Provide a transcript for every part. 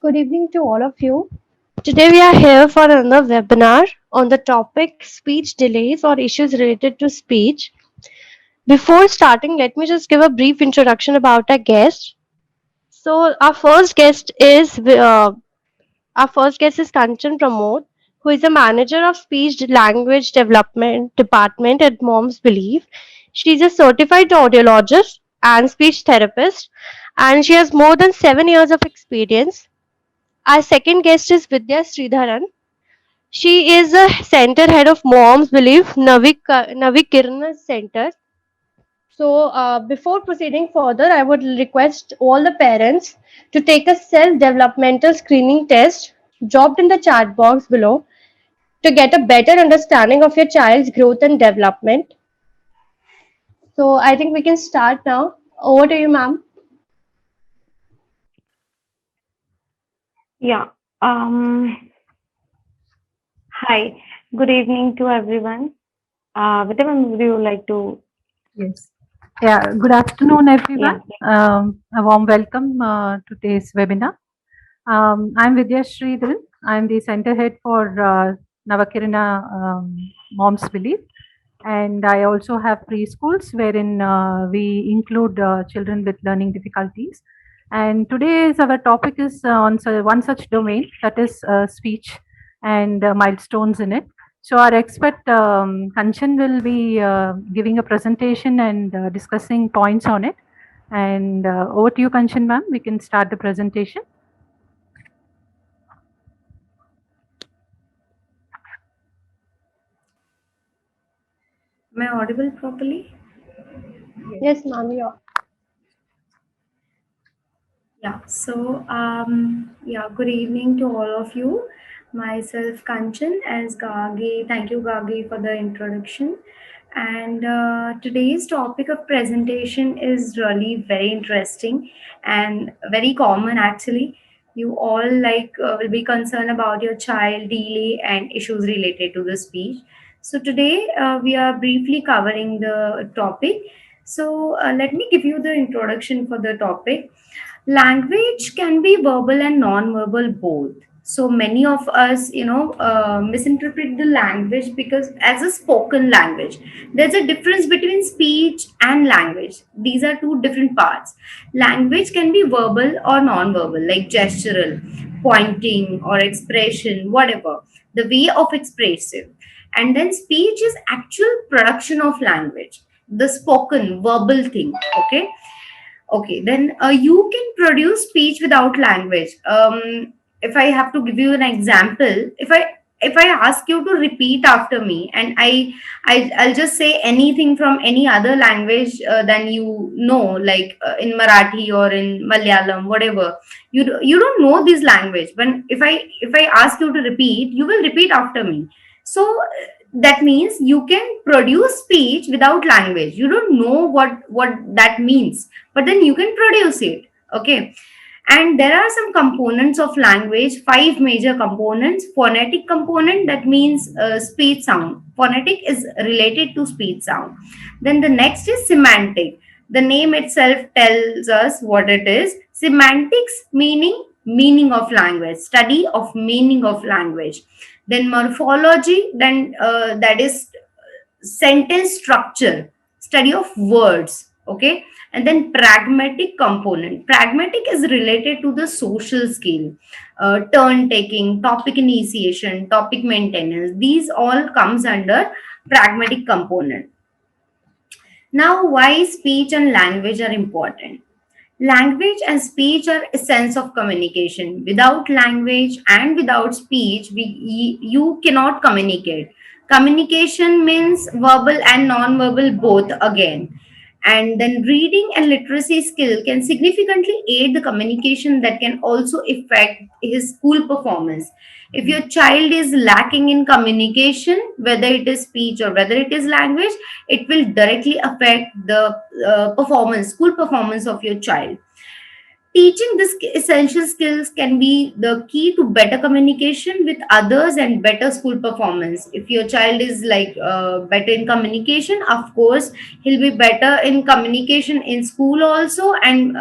Good evening to all of you. Today we are here for another webinar on the topic speech delays or issues related to speech. Before starting, let me just give a brief introduction about our guest. So our first guest is Kanchan Pramod, who is a manager of speech language development department at Mom's Belief. She is a certified audiologist and speech therapist, and she has more than 7 years of experience. Our second guest is Vidya Sridharan. She is a center head of Moms Believe Navikirana Center. Before proceeding further, I would request all the parents to take a self-developmental screening test dropped in the chat box below to get a better understanding of your child's growth and development. So, I think we can start now. Over to you, ma'am. Yeah. Um, Hi. Good evening to everyone. Vidya, would you like to? Yes. Yeah. Good afternoon, everyone. Yeah. A warm welcome to today's webinar. I'm Vidya Sridharan. I'm the center head for Navakirana Moms Belief. And I also have preschools wherein we include children with learning difficulties. And today's our topic is on one such domain, that is speech and milestones in it. So our expert Kanchan will be giving a presentation and discussing points on it. And over to you, Kanchan ma'am. We can start the presentation. Am I audible properly? Yes, ma'am. Good evening to all of you. Myself, Kanchan, as Gagi. Thank you, Gagi, for the introduction. And today's topic of presentation is really very interesting and very common, actually. You all will be concerned about your child delay and issues related to the speech. So today we are briefly covering the topic. Let me give you the introduction for the topic. Language can be verbal and non-verbal both. So many of us, misinterpret the language because as a spoken language, there's a difference between speech and language. These are two different parts. Language can be verbal or non-verbal, like gestural, pointing or expression, whatever, the way of expressive. And then speech is actual production of language, the spoken verbal thing. Okay, then you can produce speech without language. If I have to give you an example, if I ask you to repeat after me, and I'll just say anything from any other language than you know, like in Marathi or in Malayalam, whatever. You don't know this language. When if I ask you to repeat, you will repeat after me. So that means you can produce speech without language. You don't know what that means, but then you can produce it. Okay, and there are some components of language, five major components. Phonetic component, that means speech sound. Phonetic is related to speech sound. Then the next is semantic. The name itself tells us what it is. Semantics, meaning of language, study of meaning of language. Then morphology, then that is sentence structure, study of words. Okay, and then pragmatic component. Pragmatic is related to the social skill, turn taking, topic initiation, topic maintenance. These all comes under pragmatic component. Now, why speech and language are important? Language and speech are essence of communication. Without language and without speech, you cannot communicate. Communication means verbal and non-verbal both again. And then reading and literacy skill can significantly aid the communication, that can also affect his school performance. If your child is lacking in communication, whether it is speech or whether it is language, it will directly affect the school performance of your child. Teaching these essential skills can be the key to better communication with others and better school performance. If your child is like better in communication, of course he'll be better in communication in school also, and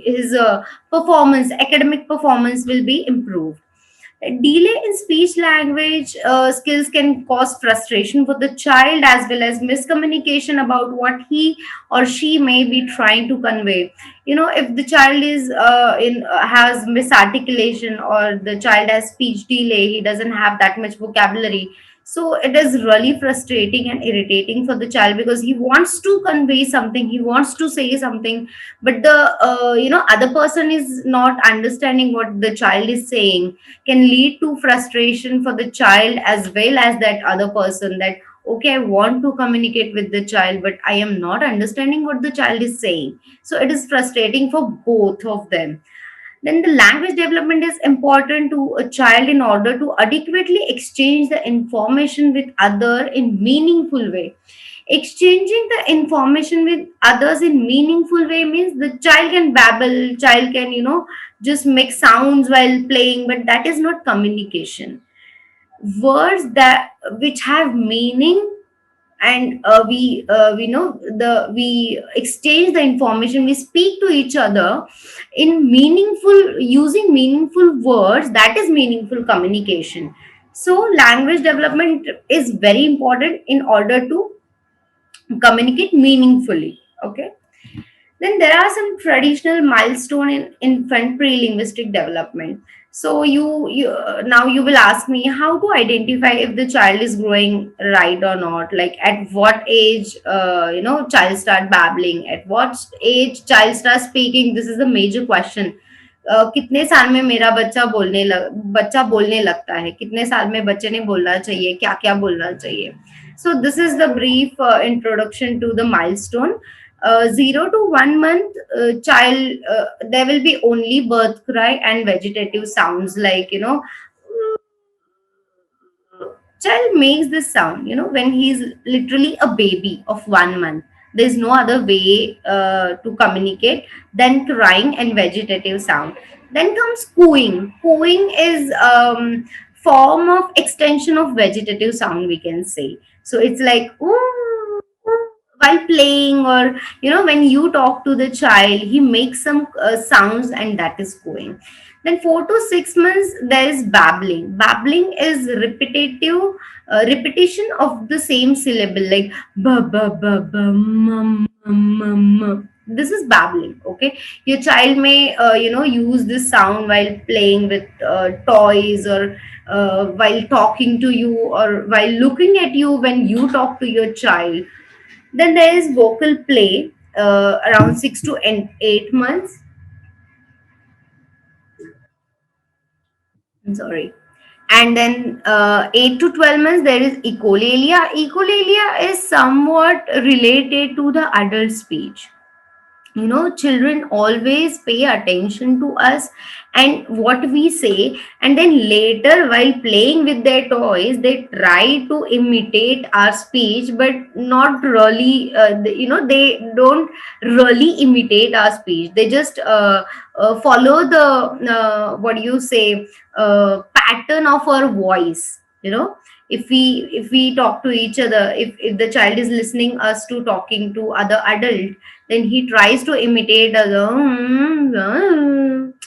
his performance, academic performance, will be improved. Delay in speech language skills can cause frustration for the child, as well as miscommunication about what he or she may be trying to convey. If the child is in has misarticulation, or the child has speech delay, he doesn't have that much vocabulary. So it is really frustrating and irritating for the child, because he wants to convey something, he wants to say something, but the other person is not understanding what the child is saying. Can lead to frustration for the child as well as that other person, that okay, I want to communicate with the child, but I am not understanding what the child is saying. So it is frustrating for both of them. Then the language development is important to a child in order to adequately exchange the information with other in meaningful way. Exchanging the information with others in meaningful way means the child can babble, child can just make sounds while playing, but that is not communication. Words that which have meaning, and we know the we exchange the information, we speak to each other in meaningful, using meaningful words, that is meaningful communication. So language development is very important in order to communicate meaningfully. Okay. Then there are some traditional milestone in infant pre-linguistic development. So you now you will ask me how to identify if the child is growing right or not. Like at what age child start babbling, at what age child start speaking. This is the major question. कितने साल में मेरा बच्चा बोलने लगता है, कितने साल में बच्चे ने बोलना चाहिए, क्या क्या बोलना चाहिए. So this is the brief introduction to the milestone. 0 to 1 month child, there will be only birth cry and vegetative sounds, like child makes this sound when he's literally a baby of 1 month. There's no other way to communicate than crying and vegetative sound. Then comes cooing. Cooing is form of extension of vegetative sound, we can say. So it's like "Ooh," while playing, or when you talk to the child, he makes some sounds, and that is cooing. Then 4 to 6 months, there is babbling. Babbling is repetition of the same syllable, like ba ba ba ba this is babbling. Okay, your child may use this sound while playing with toys, or while talking to you, or while looking at you when you talk to your child. Then there is vocal play around 6 to 8 months. I'm sorry. And then 8 to 12 months, there is echolalia. Echolalia is somewhat related to the adult speech. Children always pay attention to us and what we say, and then later while playing with their toys, they try to imitate our speech, but not really. They don't really imitate our speech, they just follow the what do you say, pattern of our voice. If we talk to each other, if the child is listening us to talking to other adult, then he tries to imitate us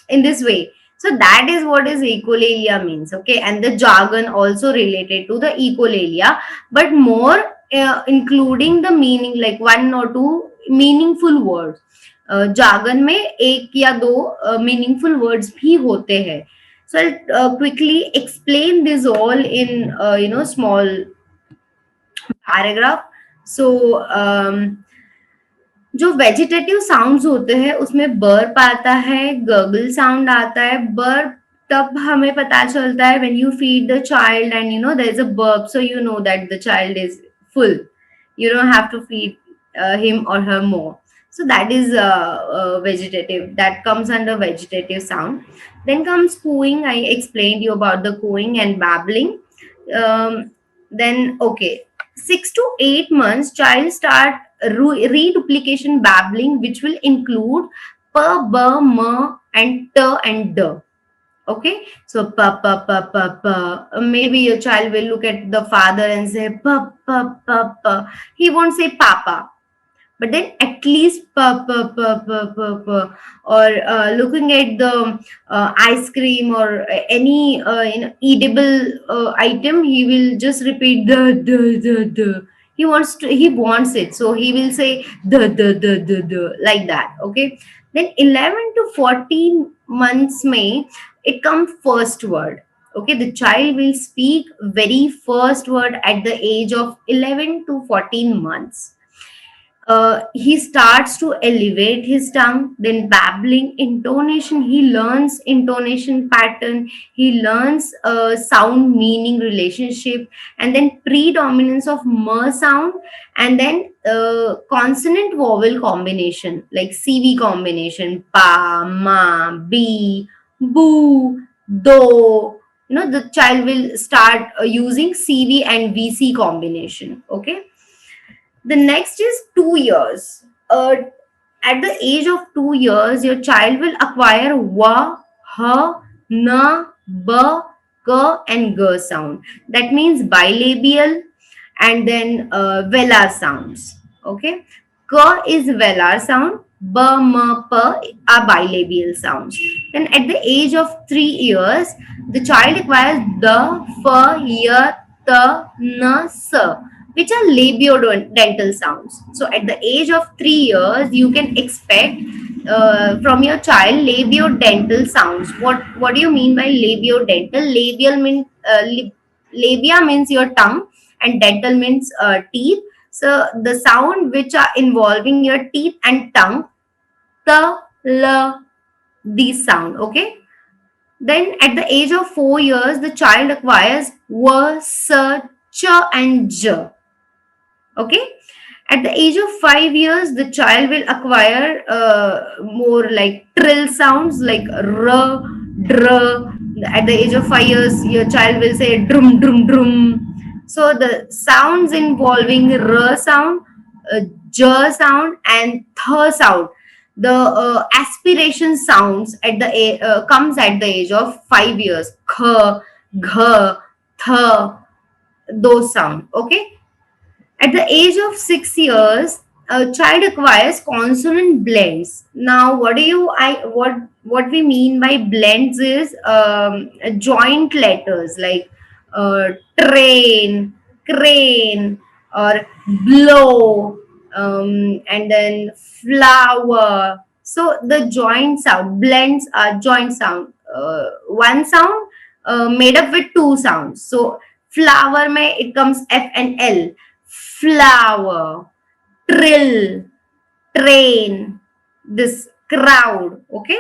in this way. So that is what is echolalia means. Okay, and the jargon also related to the echolalia, but more including the meaning, like 1 or 2 meaningful words. jargon में एक या दो meaningful words भी होते हैं. So I'll quickly explain this all in small paragraph. So जो vegetative sounds होते हैं उसमें बर्प आता है, गर्गल साउंड आता है. बर्प तब हमें पता चलता है when you feed the child and there is a burp, so you know that the child is full. You don't have to feed him or her more. So that is vegetative. That comes under vegetative sound. Then comes cooing. I explained you about the cooing and babbling. Then okay, 6 to 8 months, child start reduplication babbling, which will include p, b, m, and t and d. Okay, so pa pa pa pa pa. Maybe your child will look at the father and say pa pa pa pa. He won't say papa, but then at least pa pa pa pa pa pa. Or looking at the ice cream or any edible item, he will just repeat the. He wants it, so he will say the like that. Okay, then 11 to 14 months may it come first word. Okay, the child will speak very first word at the age of 11 to 14 months. He starts to elevate his tongue, then babbling, intonation. He learns intonation pattern. He learns sound meaning relationship, and then predominance of m sound, and then consonant vowel combination like cv combination, pa, ma, b, boo, do. The child will start using cv and vc combination. Okay, the next is 2 years. At the age of 2 years, your child will acquire wa, ha, na, ba, ka, and ga sound. That means bilabial and then velar sounds. Okay, ka is velar sound, ba, ma, pa are bilabial sounds. Then at the age of 3 years, the child acquires the, fa, ya, ta, na, sa, which are labiodental sounds. So at the age of 3 years, you can expect from your child labiodental sounds. What do you mean by labiodental? Labia means your tongue, and dental means teeth. So the sound which are involving your teeth and tongue, the, l, these sound. Okay. Then at the age of 4 years, the child acquires w, s, ch, and j. Okay, at the age of 5 years, the child will acquire more like trill sounds like r, dr. At the age of 5 years, your child will say drum, drum, drum. So the sounds involving r sound, j sound, and th sound, the aspiration sounds at the comes at the age of 5 years. Kh, gh, th, those sound. Okay, at the age of 6 years, a child acquires consonant blends. Now, what we mean by blends is joint letters like train, crane, or blow, and then flower. So the joint sound blends are joint sound. One sound made up with two sounds. So flower may it comes F and L. Flower, trill, train, this crowd. Okay.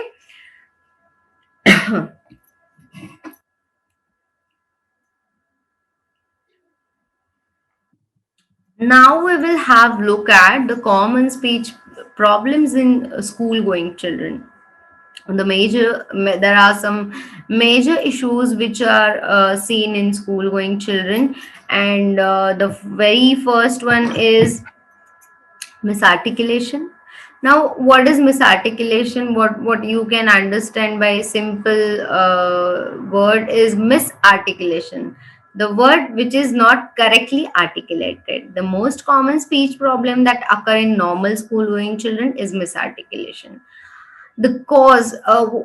Now we will have look at the common speech problems in school going children. There are some major issues which are seen in school going children, and the very first one is misarticulation. Now, what is misarticulation? What you can understand by simple word is misarticulation, the word which is not correctly articulated. The most common speech problem that occur in normal school going children is misarticulation. The cause,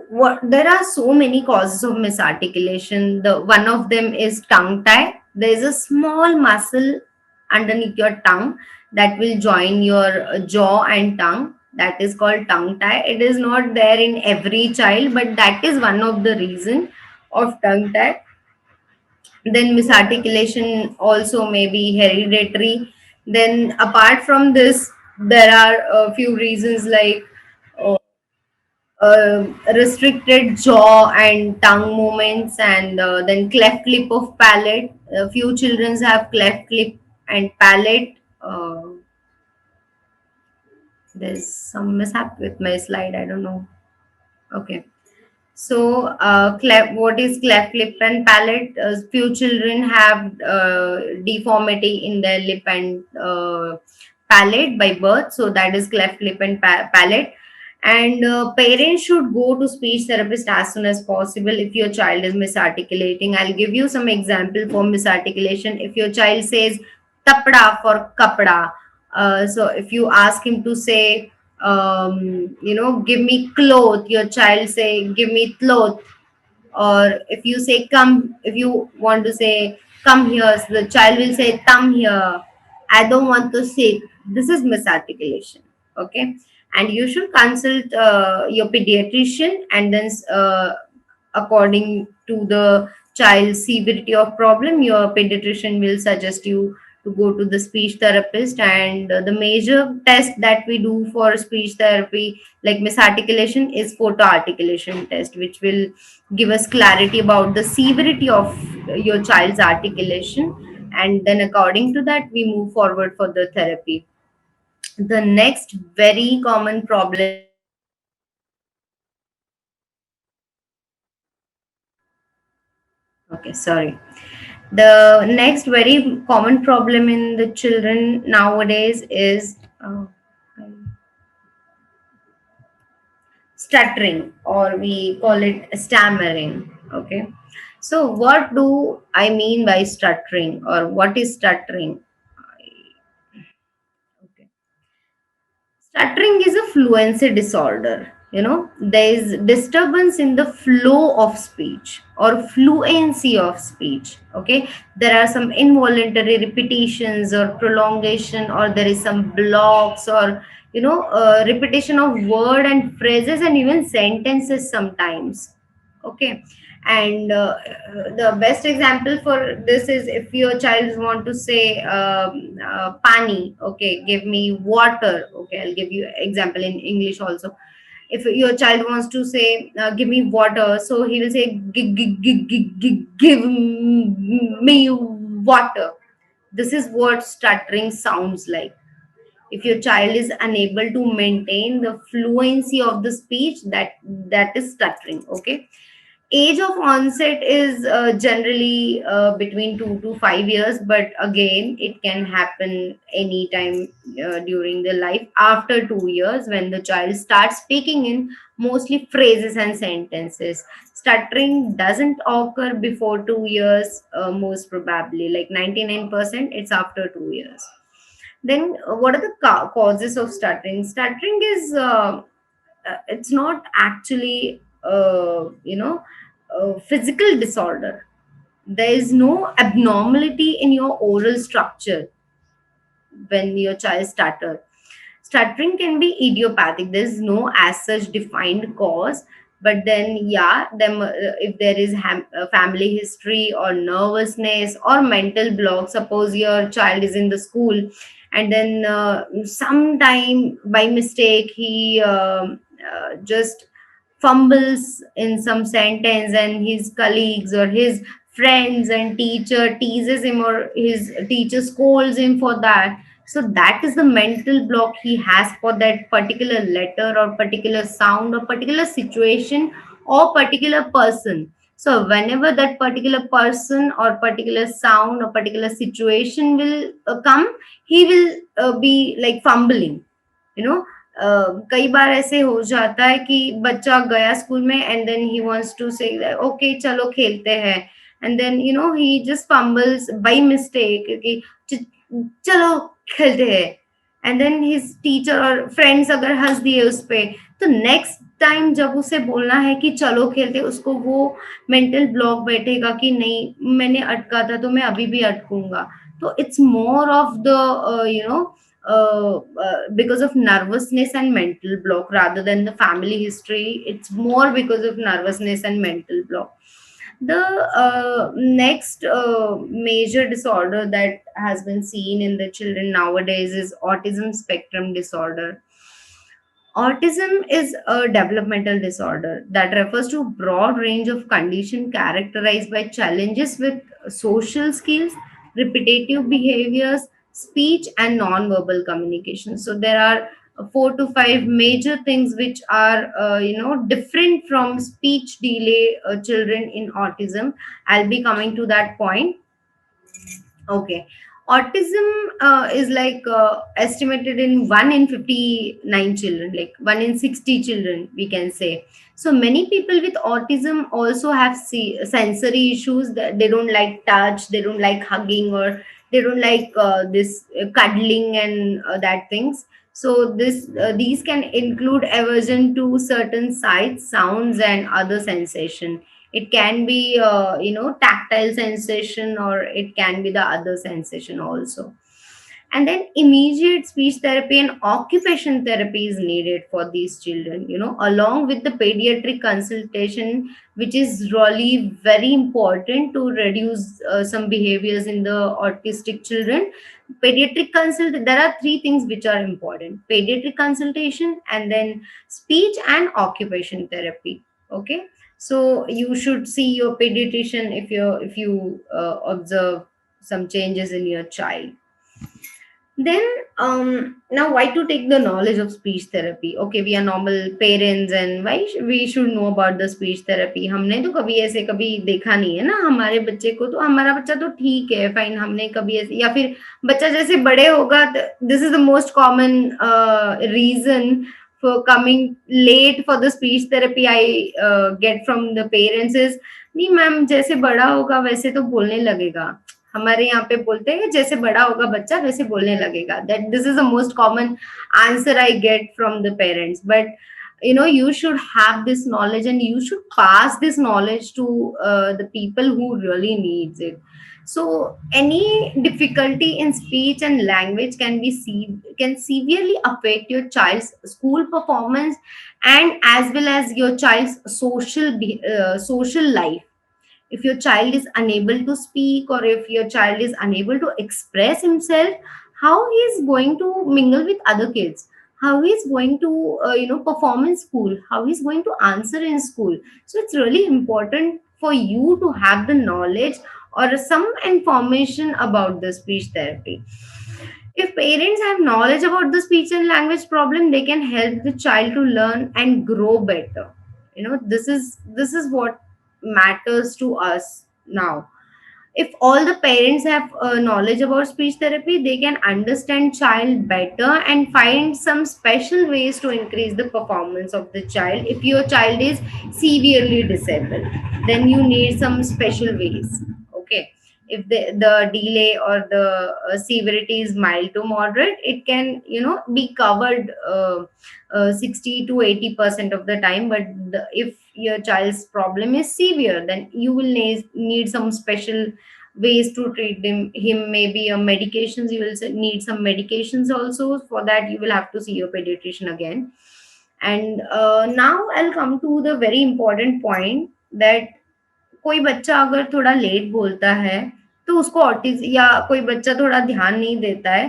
what there are so many causes of misarticulation. The one of them is tongue tie. There is a small muscle underneath your tongue that will join your jaw and tongue, that is called tongue tie. It is not there in every child, but that is one of the reason of tongue tie. Then misarticulation also may be hereditary. Then apart from this, there are a few reasons like uh, restricted jaw and tongue movements, and then cleft lip of palate. A few children have cleft lip and palate. There's some mishap with my slide, I don't know. Okay, so what is cleft lip and palate? Few children have deformity in their lip and palate by birth, so that is cleft lip and palate. And parents should go to speech therapist as soon as possible if your child is misarticulating. I'll give you some example for misarticulation. If your child says tapda for kapda, so if you ask him to say give me cloth, your child say give me cloth. Or if you say come, if you want to say come here, so the child will say come here. I don't want to sit. This is misarticulation. Okay. And you should consult your pediatrician, and then according to the child's severity of problem, your pediatrician will suggest you to go to the speech therapist. And the major test that we do for speech therapy like misarticulation is photo articulation test, which will give us clarity about the severity of your child's articulation. And then according to that we move forward for the therapy. The next very common problem in the children nowadays is okay, sorry. The next very common problem in the children nowadays is stuttering, or we call it stammering. Okay. So, what do I mean by stuttering, or what is stuttering? Okay. Stuttering is a fluency disorder. There is disturbance in the flow of speech or fluency of speech. Okay, there are some involuntary repetitions or prolongation, or there is some blocks, or repetition of word and phrases and even sentences sometimes. Okay. And the best example for this is if your child want to say pani, okay, give me water. Okay, I'll give you example in English also. If your child wants to say give me water, so he will say give me water. This is what stuttering sounds like. If your child is unable to maintain the fluency of the speech, that is stuttering. Okay. Age of onset is generally between 2 to 5 years, but again it can happen anytime during the life after 2 years, when the child starts speaking in mostly phrases and sentences. Stuttering doesn't occur before 2 years, most probably like 99% it's after 2 years. Then what are the causes of stuttering? Stuttering is it's not actually physical disorder. There is no abnormality in your oral structure when your child stutter. Stuttering can be idiopathic. There's no as such defined cause, but then yeah, if there is family history or nervousness or mental block. Suppose your child is in the school, and then sometime by mistake he just fumbles in some sentence, and his colleagues or his friends and teacher teases him, or his teacher scolds him for that. So that is the mental block he has for that particular letter or particular sound or particular situation or particular person. So whenever that particular person or particular sound or particular situation will come, he will be like fumbling. you know कई बार ऐसे हो जाता है कि बच्चा गया school में, and then he wants to say okay चलो खेलते हैं, and then he just fumbles by mistake कि चलो खेलते हैं, एंड देन हिज टीचर और फ्रेंड्स अगर हंस दिए उस पे, तो नेक्स्ट टाइम जब उसे बोलना है कि चलो खेलते, उसको वो मेंटल ब्लॉक बैठेगा कि नहीं, मैंने अटका था तो मैं अभी भी अटकूंगा. तो it's more of the because of nervousness and mental block rather than the family history. It's more because of nervousness and mental block. The next major disorder that has been seen in the children nowadays is autism spectrum disorder. Autism is a developmental disorder that refers to a broad range of condition characterized by challenges with social skills, repetitive behaviors, speech, and non-verbal communication. So there are 4 to 5 major things which are different from speech delay children in autism. I'll be coming to that point. Okay. Autism is like estimated in 1 in 59 children, like 1 in 60 children, we can say. So many people with autism also have sensory issues, that they don't like touch, they don't like hugging, or they don't like this cuddling and that things. So these can include aversion to certain sights, sounds, and other sensation. It can be tactile sensation, or it can be the other sensation also. And then immediate speech therapy and occupation therapy is needed for these children, along with the pediatric consultation, which is really very important to reduce some behaviors in the autistic children. Pediatric consult, there are three things which are important: pediatric consultation, and then speech and occupation therapy. Okay, so you should see your pediatrician if you observe some changes in your child. Then now, why to take the knowledge of speech therapy? Okay, we are normal parents, and why we should know about the speech therapy? हमने तो कभी ऐसे कभी देखा नहीं है ना हमारे बच्चे को, तो हमारा बच्चा तो ठीक है, फाइन, हमने कभी ऐसे, या फिर बच्चा जैसे बड़े होगा, this is the most common reason for coming late for the speech therapy I get from the parents is, नहीं मैम, जैसे बड़ा होगा वैसे तो बोलने लगेगा। हमारे यहाँ पे बोलते हैं जैसे बड़ा होगा बच्चा वैसे बोलने लगेगा। That this is the most common answer I get from the parents. But you should have this knowledge, and you should pass this knowledge to the people who really needs it. So any difficulty in speech and language can severely affect your child's school performance, and as well as your child's social life. If your child is unable to speak, or if your child is unable to express himself, how he is going to mingle with other kids, how he is going to perform in school, how he is going to answer in school. So it's really important for you to have the knowledge or some information about the speech therapy. If parents have knowledge about the speech and language problem, they can help the child to learn and grow better. This is what matters to us now. If all the parents have knowledge about speech therapy, they can understand child better and find some special ways to increase the performance of the child. If your child is severely disabled, then you need some special ways. Okay, if the delay or the severity is mild to moderate, it can be covered 60 to 80% of the time. But if your child's problem is severe, then you will need some special ways to treat him. Maybe medications, you will need some medications also. For that, you will have to see your pediatrician again. And now I'll come to the very important point, that कोई बच्चा अगर थोड़ा late बोलता है, तो उसको autism, या कोई बच्चा थोड़ा ध्यान नहीं देता है,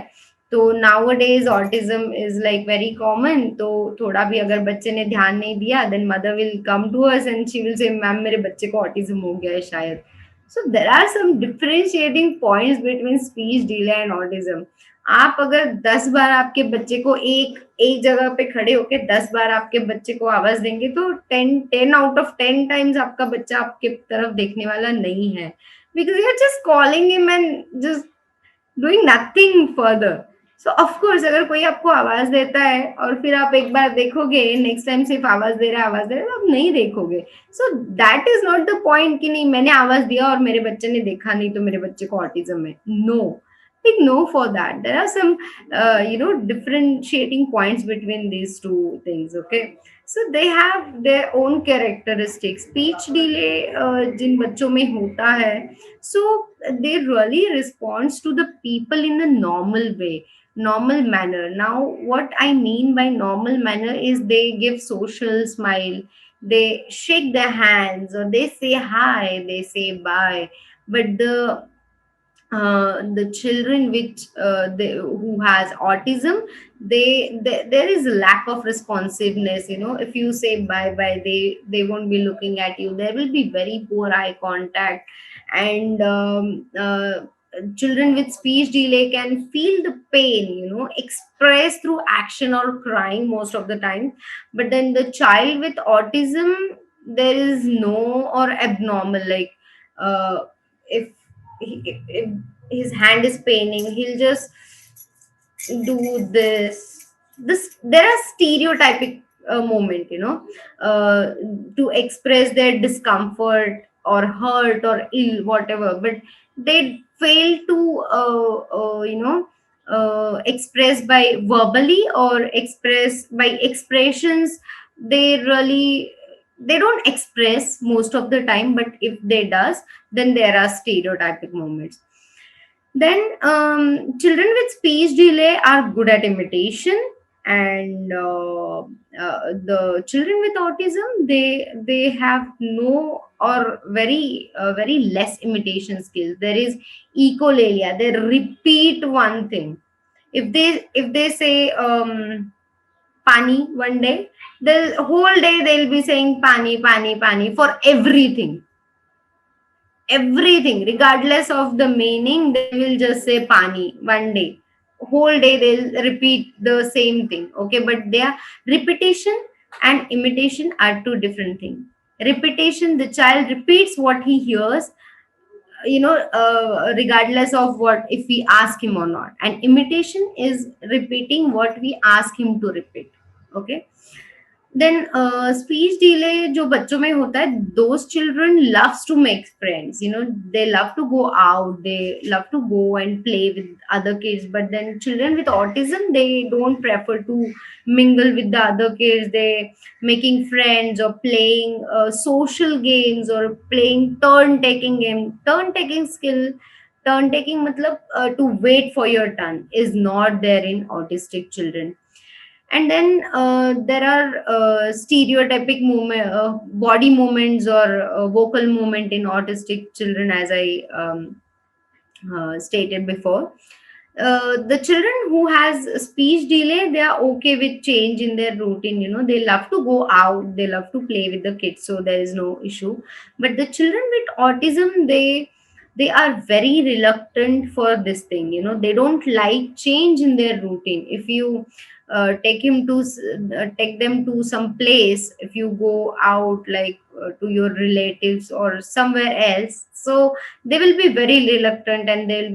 तो nowadays autism is like very common. तो थोड़ा भी अगर बच्चे ने ध्यान नहीं दिया, then mother will come to us and she will say, ma'am मेरे बच्चे को ऑटिज्म हो गया है शायद। So there are some differentiating points between speech delay and autism. आप अगर 10 बार आपके बच्चे को एक एक जगह पे खड़े होके 10 बार आपके बच्चे को आवाज देंगे, तो 10 आउट ऑफ 10 टाइम्स आपका बच्चा आपके तरफ देखने वाला नहीं है, because you are just calling him and just doing nothing further. So of course अगर कोई आपको आवाज देता है और फिर आप एक बार देखोगे, नेक्स्ट टाइम सिर्फ आवाज दे रहा है, तो आप नहीं देखोगे। So that is not the point कि नहीं मैंने आवाज दिया और मेरे बच्चे ने देखा नहीं तो मेरे बच्चे को ऑटिज्म है। No, big no for that. There are some differentiating points between these two things. Okay, so they have their own characteristics. Speech delay jin bachchon mein hota hai, so they really responds to the people in the normal manner. Now what I mean by normal manner is they give social smile, they shake their hands, or they say hi, they say bye. But the children who has autism, they there is a lack of responsiveness. If you say bye bye, they won't be looking at you. There will be very poor eye contact. And children with speech delay can feel the pain, expressed through action or crying most of the time. But then the child with autism, there is no or abnormal, like if if his hand is paining, he'll just do this. There are stereotypic moment, to express their discomfort or hurt or ill, whatever, but they fail to express by verbally or express by expressions. They don't express most of the time, but if they does, then there are stereotypic moments. Then children with speech delay are good at imitation, and the children with autism, they have no or very less imitation skills. There is echolalia. They repeat one thing. If they say pani one day, the whole day they'll be saying pani pani pani for everything, regardless of the meaning. They will just say pani one day. Whole day they'll repeat the same thing. Okay, but their repetition and imitation are two different things. Repetition, the child repeats what he hears, regardless of what, if we ask him or not. And imitation is repeating what we ask him to repeat. Okay. Then speech delay जो बच्चों में होता है, those children loves to make friends. They love to go out, they love to go and play with other kids. But then children with autism, they don't prefer to mingle with the other kids. They making friends or playing social games or playing turn taking game. Turn taking skill, turn taking matlab to wait for your turn is not there in autistic children. And then there are stereotypic body movements or vocal movement in autistic children, as I stated before. The children who has speech delay, they are okay with change in their routine. They love to go out, they love to play with the kids, so there is no issue. But the children with autism, they are very reluctant for this thing. They don't like change in their routine. If you take them to some place, if you go out, like to your relatives or somewhere else, so they will be very reluctant, and there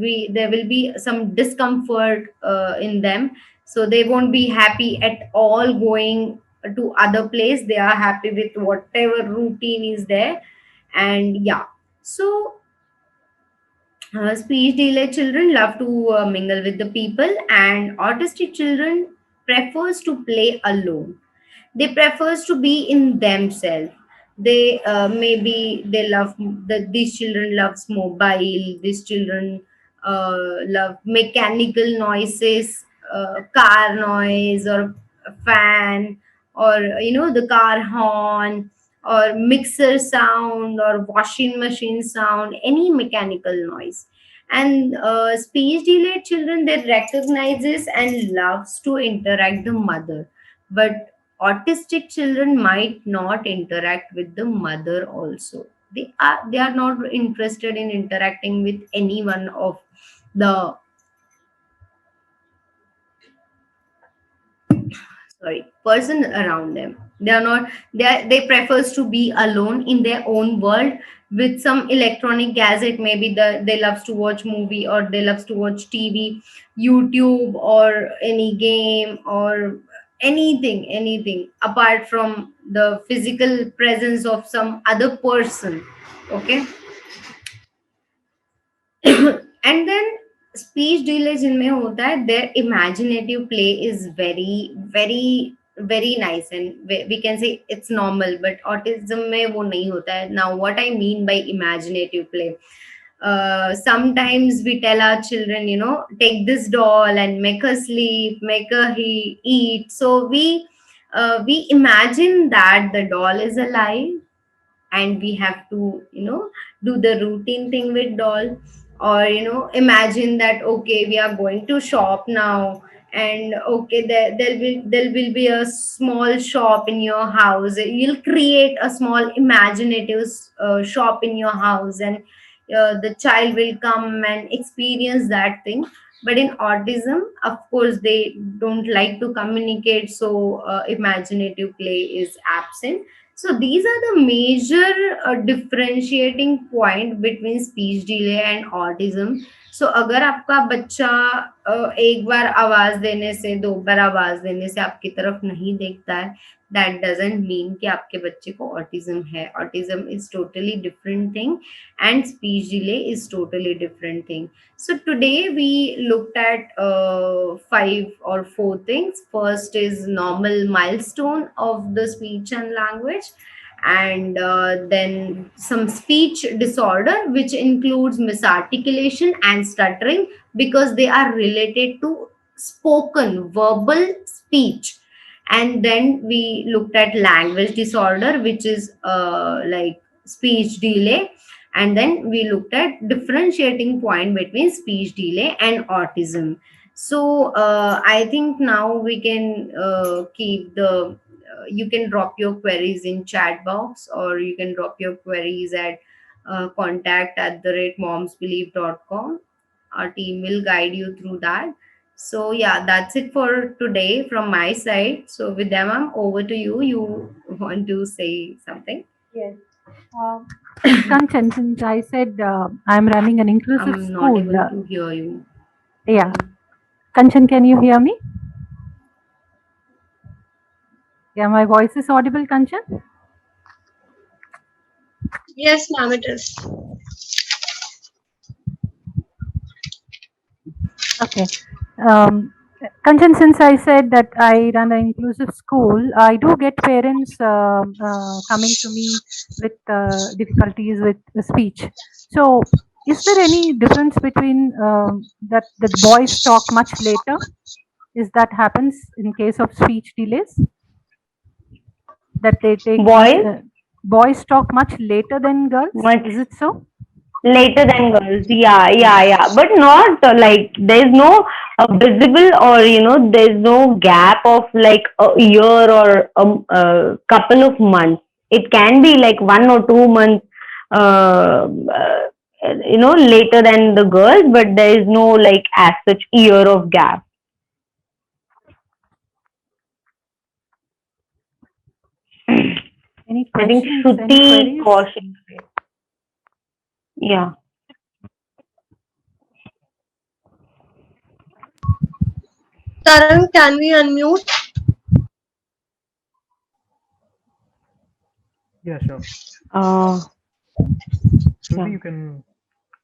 will be some discomfort in them. So they won't be happy at all going to other place. They are happy with whatever routine is there. And yeah, so speech delay children love to mingle with the people, and autistic children prefers to play alone. They prefers to be in themselves. They maybe they love these children loves mobile. These children love mechanical noises, car noise or a fan, or the car horn, or mixer sound, or washing machine sound, any mechanical noise. And speech delayed children, they recognizes and loves to interact the mother. But autistic children might not interact with the mother also. They are not interested in interacting with anyone of the, sorry, person around them. They prefers to be alone in their own world with some electronic gadget. Maybe they loves to watch movie, or they loves to watch TV, YouTube, or any game, or anything apart from the physical presence of some other person. Okay. And then speech delay जिनमें होता है, their imaginative play is very nice, and we can say it's normal. But autism में वो नहीं होता है. Now what I mean by imaginative play, sometimes we tell our children, take this doll and make her sleep, make her eat. So we imagine that the doll is alive, and we have to do the routine thing with doll. Or imagine that, okay, we are going to shop now, and okay, there will be a small shop in your house. You'll create a small imaginative shop in your house, and the child will come and experience that thing. But in autism, of course, they don't like to communicate, so imaginative play is absent. So these are the major differentiating point between speech delay and autism. So अगर आपका बच्चा एक बार आवाज देने से, दो बार आवाज देने से आपकी तरफ नहीं देखता है, that doesn't mean कि आपके बच्चे को autism है. Autism is totally different thing and speech delay is totally different thing. So today we looked at 5 or 4 things. First is normal milestone of the speech and language, and then some speech disorder, which includes misarticulation and stuttering, because they are related to spoken verbal speech. And then we looked at language disorder, which is like speech delay. And then we looked at differentiating point between speech delay and autism. So I think now we can keep the you can drop your queries in chat box, or you can drop your queries at contact@momsbelieve.com. Our team will guide you through that. So yeah, that's it for today from my side. So Vidya ma'am, over to you. You want to say something? Yes. Kanchan, since I said I'm running an inclusive I'm not school. able to hear you. Yeah. Kanchan, can you hear me? Yeah, my voice is audible, Kanchan? Yes, ma'am, it is. Okay. Kanchan, since I said that I run an inclusive school, I do get parents coming to me with difficulties with the speech. So, is there any difference between that the boys talk much later? Is that happens in case of speech delays? That they take boys talk much later than girls? Is it so? Later than girls, yeah, but not like there's no visible, or there's no gap of like a year or a couple of months. It can be like 1 or 2 months later than the girls, but there is no like as such year of gap. Any I think questions? Shruti Kaushik. Yeah. Tarang, can we unmute? Yeah, sure. Shruti, you can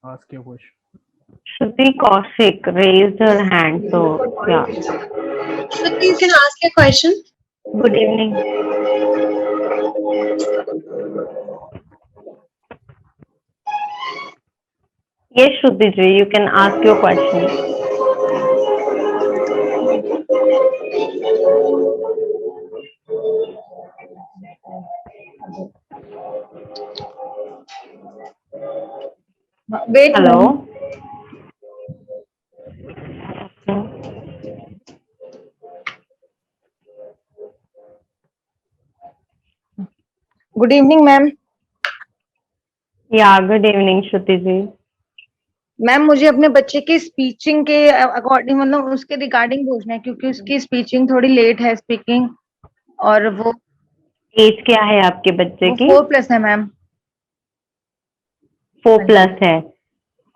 ask your question. Shruti Kaushik raised her hand, so yeah. Shruti, you can ask your question. Good evening. Yes, Shruti ji, you can ask your question. Wait. Hello. Good evening, ma'am. Yeah, good evening, Shruti ji. Ma'am मुझे अपने बच्चे के speeching के according, मतलब उसके regarding पूछना है, क्योंकि उसकी स्पीचिंग थोड़ी लेट है स्पीकिंग, और वो एज क्या है आपके बच्चे की? 4+ है मैम। 4+ है।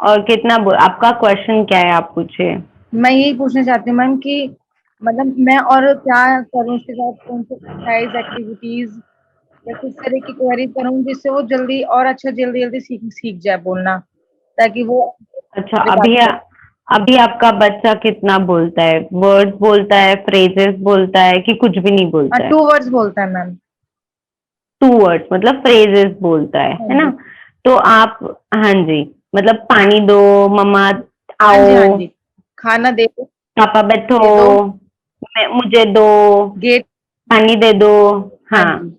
और कितना आपका क्वेश्चन क्या है, आप पूछिए। मैं यही पूछना चाहती हूँ मैम कि मतलब मैं और क्या करूँ उसके साथ, कौन से एक्सरसाइज एक्टिविटीज या किस तरह की क्वेरी करूँ जिससे वो जल्दी और अच्छा जल्दी सीख जाए बोलना, ताकि वो अच्छा, अभी आपका बच्चा कितना बोलता है? वर्ड्स बोलता है, फ्रेजेस बोलता है, कि कुछ भी नहीं बोलता है? 2 वर्ड्स बोलता है मैम। 2 वर्ड्स मतलब फ्रेजेस बोलता है ना? तो आप, हाँ जी, मतलब पानी दो, मम्मा आओ, हाँ जी, खाना दे दो, पापा बैठो, मुझे दो, गेट पानी दे दो। हाँ,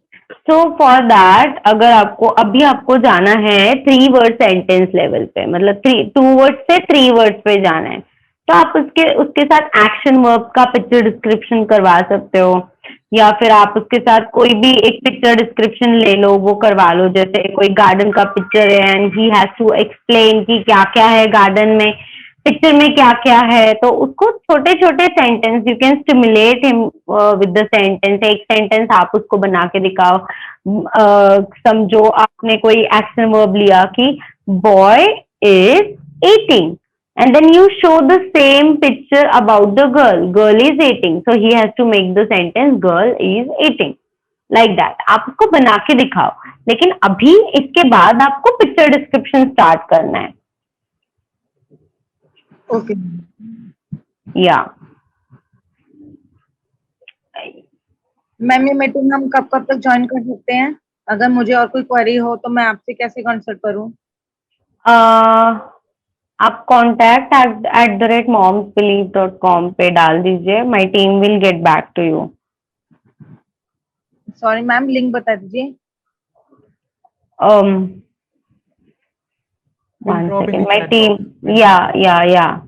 सो फॉर दैट अगर आपको जाना है 3 वर्ड सेंटेंस लेवल पे, मतलब 2 वर्ड से 3 वर्ड पे जाना है, तो आप उसके साथ एक्शन वर्ब का पिक्चर डिस्क्रिप्शन करवा सकते हो, या फिर आप उसके साथ कोई भी एक पिक्चर डिस्क्रिप्शन ले लो, वो करवा लो। जैसे कोई गार्डन का पिक्चर है and he has to explain कि क्या क्या है गार्डन में, पिक्चर में क्या क्या है, तो उसको छोटे छोटे sentence, you can stimulate him with the sentence. एक सेंटेंस आप उसको बना के दिखाओ। समझो आपने कोई एक्शन वर्ब लिया कि boy is eating, and then you show the same picture about the girl. Girl is eating, so he has to make the sentence girl is eating, like that. आप उसको बना के दिखाओ, लेकिन अभी इसके बाद आपको पिक्चर डिस्क्रिप्शन स्टार्ट करना है। ओके या मैम, ये मीटिंग हम कब कब तक ज्वाइन कर सकते हैं? अगर मुझे और कोई क्वेरी हो तो मैं आपसे कैसे कंसल्ट करूं? आप contact@momsbelieve.com पे डाल दीजिए, my team will get back to you. Sorry ma'am, link बता दीजिए। We'll One drop in second, the my chat team. box. We'll Yeah. Yeah.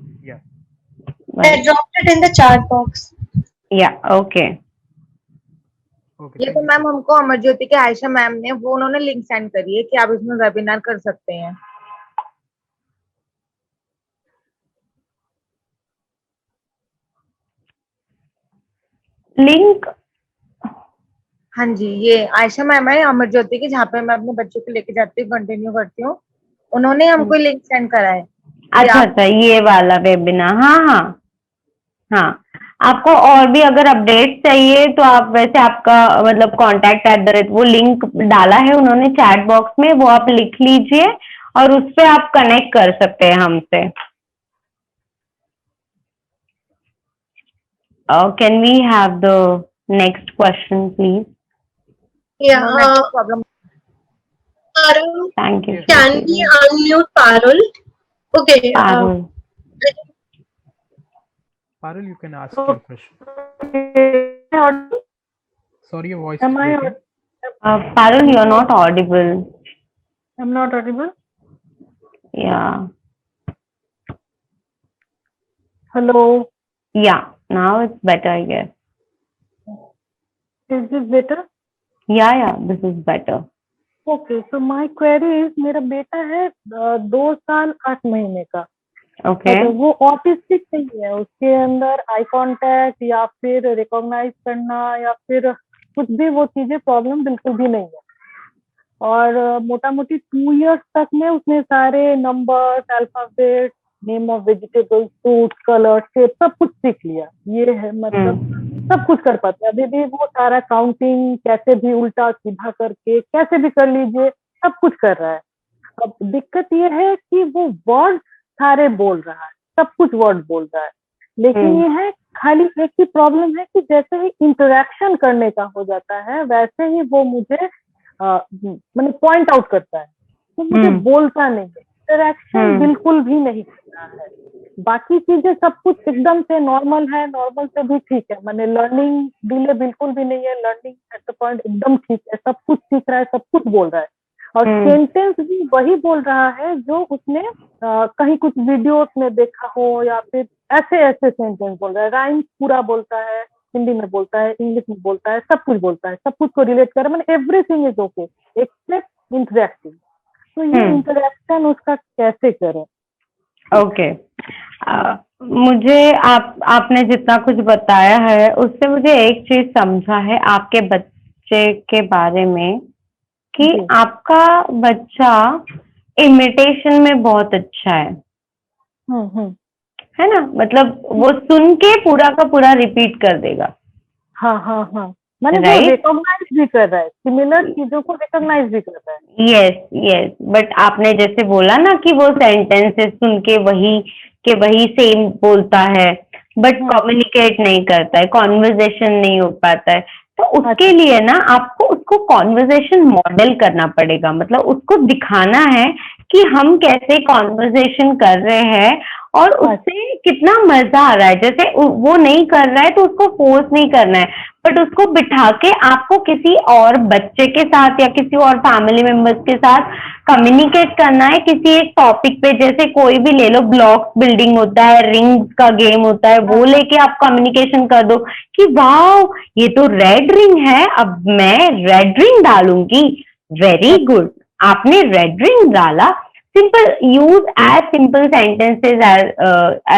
I dropped it in the chat box. Yeah. Okay. Okay. ये Thank तो you. Ma'am हमको अमरज्योति के Ayesha ma'am ने वो उन्होंने link send करी है कि आप इसमें वेबिनार कर सकते हैं। लिंक हाँ जी, ये आयशा मैम है अमरज्योति की, जहाँ पे मैं अपने बच्चों को लेके जाती हूँ, कंटिन्यू करती हूँ। उन्होंने हमको लिंक सेंड करा है। अच्छा अच्छा, ये वाला वेबिनार। हाँ हाँ हाँ। आपको और भी अगर अपडेट चाहिए तो आप वैसे आपका मतलब contact@ वो लिंक डाला है उन्होंने चैट बॉक्स में, वो आप लिख लीजिए और उस पे आप कनेक्ट कर सकते हैं हमसे। Can we have the next question please? Yeah. No network problem. Parul, thank you. Yes. can we unmute Parul? Okay. Parul, Parul, you can ask your question. Sorry, your voice is breaking. Parul, you are not audible. I'm not audible. Yeah. Hello, Yeah, now it's better, I guess. is this better? Yeah, this is better. Okay, so my query is, मेरा बेटा है 2 साल 8 महीने का। Okay. तो वो autistic नहीं है, उसके अंदर आई कांटेक्ट या फिर रिकॉग्नाइज करना या फिर कुछ भी वो चीजें प्रॉब्लम बिल्कुल भी नहीं है। और मोटा मोटी 2 इयर्स तक में उसने सारे numbers, alphabet, name of vegetables, fruit, colour, shape सब कुछ सीख लिया। ये है मतलब सब कुछ कर पाता है। अभी भी वो सारा काउंटिंग कैसे भी उल्टा सीधा करके कैसे भी कर लीजिए, सब कुछ कर रहा है। अब दिक्कत ये है कि वो वर्ड सारे बोल रहा है, सब कुछ वर्ड बोल रहा है, लेकिन ये है खाली एक ही प्रॉब्लम है कि जैसे ही इंटरेक्शन करने का हो जाता है वैसे ही वो मुझे मैंने पॉइंट आउट करता है, तो मुझे बोलता नहीं है, इंटरेक्शन बिल्कुल भी नहीं करता है। बाकी चीजें सब कुछ एकदम से नॉर्मल है, नॉर्मल से भी ठीक है, मैंने लर्निंग डिले बिल्कुल भी नहीं है, लर्निंग एट द पॉइंट एकदम ठीक है, सब कुछ सीख रहा है, सब कुछ बोल रहा है। और सेंटेंस भी वही बोल रहा है जो उसने कहीं कुछ वीडियोस में देखा हो, या फिर ऐसे ऐसे सेंटेंस बोल रहा है। राइम्स पूरा बोलता है, हिंदी में बोलता है, इंग्लिश में बोलता है, सब कुछ बोलता है, सब कुछ को रिलेट कर, मैंने everything is okay except interacting. तो ये इंटरेक्शन उसका कैसे करें? ओके। मुझे आपने जितना कुछ बताया है उससे मुझे एक चीज समझा है आपके बच्चे के बारे में कि आपका बच्चा इमिटेशन में बहुत अच्छा है। है ना? मतलब वो सुन के पूरा का पूरा रिपीट कर देगा। हाँ, मैंने वो रिकॉग्नाइज भी कर रहा है, सिमिलर चीजों को रिकॉग्नाइज भी कर रहा है। यस, बट आपने जैसे बोला ना कि वो सेंटेंसेस सुन के वही सेम बोलता है, बट कम्युनिकेट नहीं करता है, कॉन्वर्जेशन नहीं हो पाता है। तो उसके लिए ना आपको उसको कॉन्वर्जेशन मॉडल करना पड़ेगा। मतलब उसको दिखाना है कि हम कैसे कॉन्वर्जेशन कर रहे हैं और उससे कितना मजा आ रहा है। जैसे वो नहीं कर रहा है तो उसको फोर्स नहीं करना है, बट उसको बिठा के आपको किसी और बच्चे के साथ या किसी और फैमिली मेंबर्स के साथ कम्युनिकेट करना है किसी एक टॉपिक पे। जैसे कोई भी ले लो, ब्लॉक्स बिल्डिंग होता है, रिंग्स का गेम होता है, वो लेके आप कम्युनिकेशन कर दो कि वाह ये तो रेड रिंग है, अब मैं रेड रिंग डालूंगी। वेरी गुड, आपने रेड रिंग डाला, simple use as simple sentences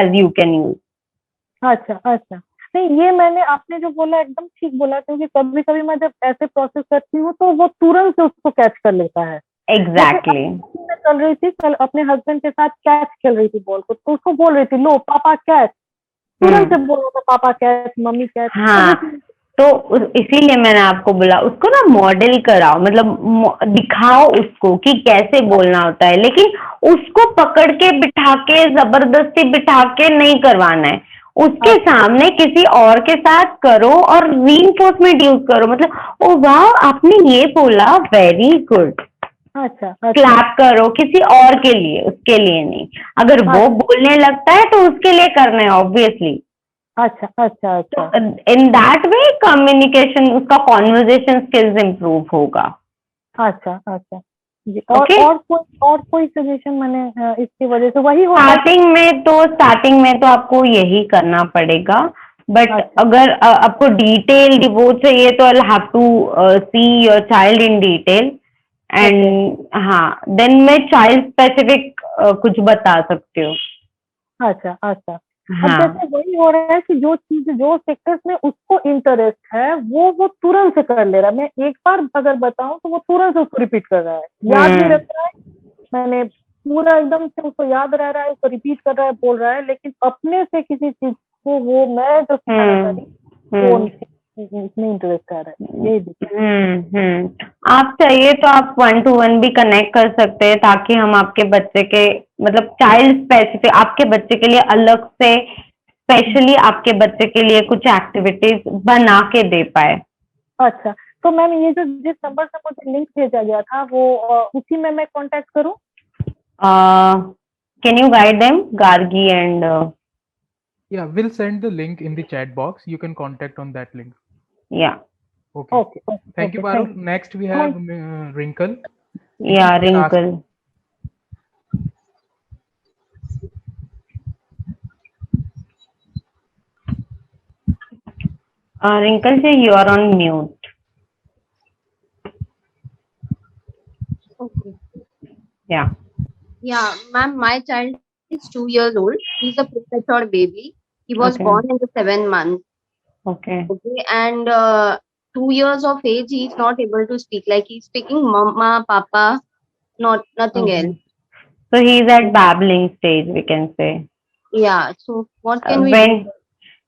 as you can use. अच्छा अच्छा, नहीं ये मैंने आपने जो बोला एकदम ठीक बोला, क्योंकि कभी कभी मैं जब ऐसे प्रोसेस करती हूँ तो वो तुरंत से उसको कैच कर लेता है. एग्जैक्टली. मैं चल रही थी कल अपने हस्बैंड के साथ, कैच खेल रही थी बॉल को, तो उसको बोल रही थी लो पापा कैच, तुरंत से बोल रहा था पापा कैच, मम्मी कैच. हाँ, तो इसीलिए मैंने आपको बोला उसको ना मॉडल कराओ, मतलब दिखाओ उसको कि कैसे बोलना होता है, लेकिन उसको पकड़ के बिठा के जबरदस्ती बिठा के नहीं करवाना है. उसके सामने किसी और के साथ करो और रीइंफोर्समेंट यूज करो, मतलब ओ वाह आपने ये बोला, वेरी गुड, अच्छा अच्छा क्लैप करो किसी और के लिए, उसके लिए नहीं. अगर वो बोलने लगता है तो उसके लिए करना है ऑब्वियसली. अच्छा अच्छा अच्छा इन दैट वे कम्युनिकेशन, उसका कॉन्वर्जेशन स्किल्स इम्प्रूव होगा. अच्छा अच्छा जी. और Okay. और कोई सजेशन मैंने इसकी वजह से वही होता है. स्टार्टिंग में तो आपको यही करना पड़ेगा, बट अच्छा. अगर आपको डिटेल वो चाहिए तो I have to see your child in detail and हाँ देन मैं चाइल्ड स्पेसिफिक कुछ बता सकती हूँ. अच्छा अच्छा. अब हाँ जैसे वही हो रहा है कि जो चीज जो सेक्टर्स में उसको इंटरेस्ट है वो तुरंत से कर ले रहा है. मैं एक बार अगर बताऊं तो वो तुरंत से उसको रिपीट कर रहा है, याद नहीं रहता है. मैंने पूरा एकदम से उसको याद रह रहा है, उसको रिपीट कर रहा है, बोल रहा है, लेकिन अपने से किसी चीज को वो मैं जो सिखाना चाह रही वो नहीं इंटरेस्ट आ रहा है. यही दिक्कत. आप चाहिए तो आप 1-to-1 भी कनेक्ट कर सकते हैं, ताकि हम आपके बच्चे के मतलब चाइल्ड स्पेसिफिक आपके बच्चे के लिए अलग से स्पेशली आपके बच्चे के लिए कुछ एक्टिविटीज बना के दे पाए. अच्छा, तो मैम ये जो जिस नंबर से मुझे लिंक भेजा गया था वो उसी में मैं कांटेक्ट करूं? Can you guide them, Gargi and Yeah, we'll send the link in the chat box. You can contact on that link. या Okay. Okay. Thank you, Parul. Next we have Wrinkle. या You can ask- Rinkle. Rinkle ji you are on mute. Okay. या Yeah, ma'am, my child is 2 years old. He's a premature baby. He was Okay. born in the 7 month. Okay. Okay, and 2 years of age, he's not able to speak. Like he's speaking mama, papa, nothing else. So he is at babbling stage, we can say. Yeah. So what can we when do?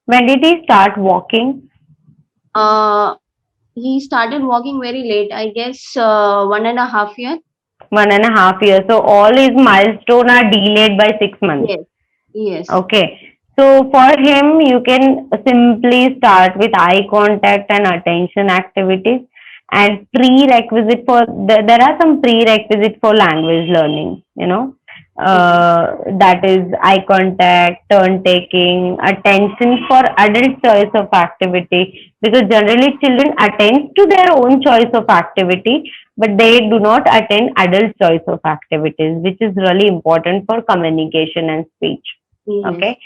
when did he start walking? He started walking very late. I guess 1.5 years. 1.5 years. So all his milestone are delayed by 6 months. Yes. Yes. Okay. So for him, you can simply start with eye contact and attention activities. And prerequisite for there are some prerequisites for language learning. You know, that is eye contact, turn taking, attention for adult choice of activity. Because generally children attend to their own choice of activity, but they do not attend adult choice of activities, which is really important for communication and speech. Yes. Okay.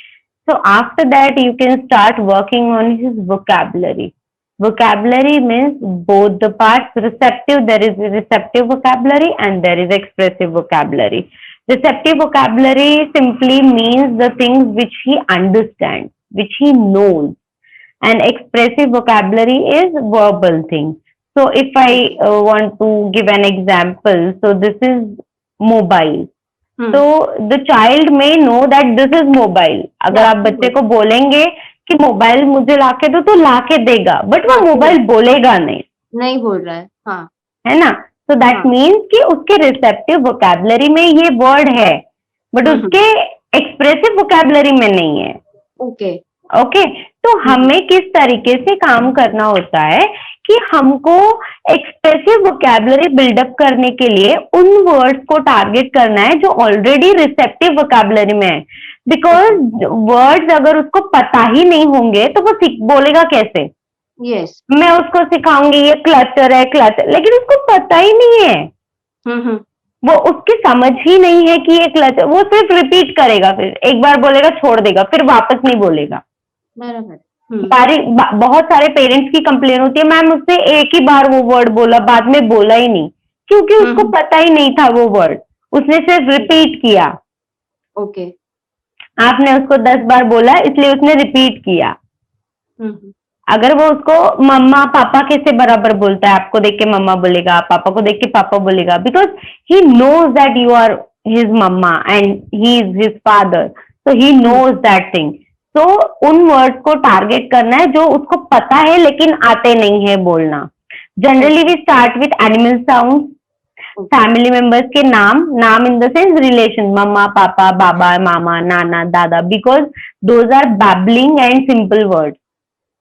So after that, you can start working on his vocabulary. Vocabulary means both the parts. Receptive, there is receptive vocabulary and there is expressive vocabulary. Receptive vocabulary simply means the things which he understands, which he knows. And expressive vocabulary is verbal things. So if I want to give an example, so this is mobile. तो the child may know that this is mobile. अगर आप बच्चे को बोलेंगे कि mobile मुझे लाके दो तो लाके देगा, बट वो मोबाइल बोलेगा नहीं बोल रहा है. हाँ. है ना. सो दैट मीन्स कि उसके रिसेप्टिव वोकैबुलरी में ये वर्ड है, बट उसके एक्सप्रेसिव वोकैबुलरी में नहीं है. ओके. ओके. तो हमें किस तरीके से काम करना होता है कि हमको एक्सप्रेसिव वोकैबुलरी बिल्डअप करने के लिए उन वर्ड्स को टारगेट करना है जो ऑलरेडी रिसेप्टिव वोकैबुलरी में है. बिकॉज वर्ड्स अगर उसको पता ही नहीं होंगे तो वो बोलेगा कैसे. यस. मैं उसको सिखाऊंगी ये क्लटर है क्लटर, लेकिन उसको पता ही नहीं है. वो उसकी समझ ही नहीं है कि ये क्लटर. वो सिर्फ रिपीट करेगा, फिर एक बार बोलेगा छोड़ देगा, फिर वापस नहीं बोलेगा. बराबर. बहुत सारे पेरेंट्स की कंप्लेन होती है, मैम उसने एक ही बार वो वर्ड बोला, बाद में बोला ही नहीं, क्योंकि उसको पता ही नहीं था वो वर्ड. उसने सिर्फ रिपीट किया, Okay. आपने उसको 10 बार बोला इसलिए उसने रिपीट किया। Mhm. अगर वो उसको मम्मा पापा कैसे बराबर बोलता है, आपको देख के मम्मा बोलेगा, पापा को देख के पापा बोलेगा, because he knows that you are his mama and he is his father, so he knows that thing. तो उन वर्ड्स को टारगेट करना है जो उसको पता है लेकिन आते नहीं है बोलना। Generally we start with animal sound, family members के नाम, नाम इन द सेंस रिलेशन, मम्मा पापा बाबा मामा नाना दादा, because those are babbling and simple words,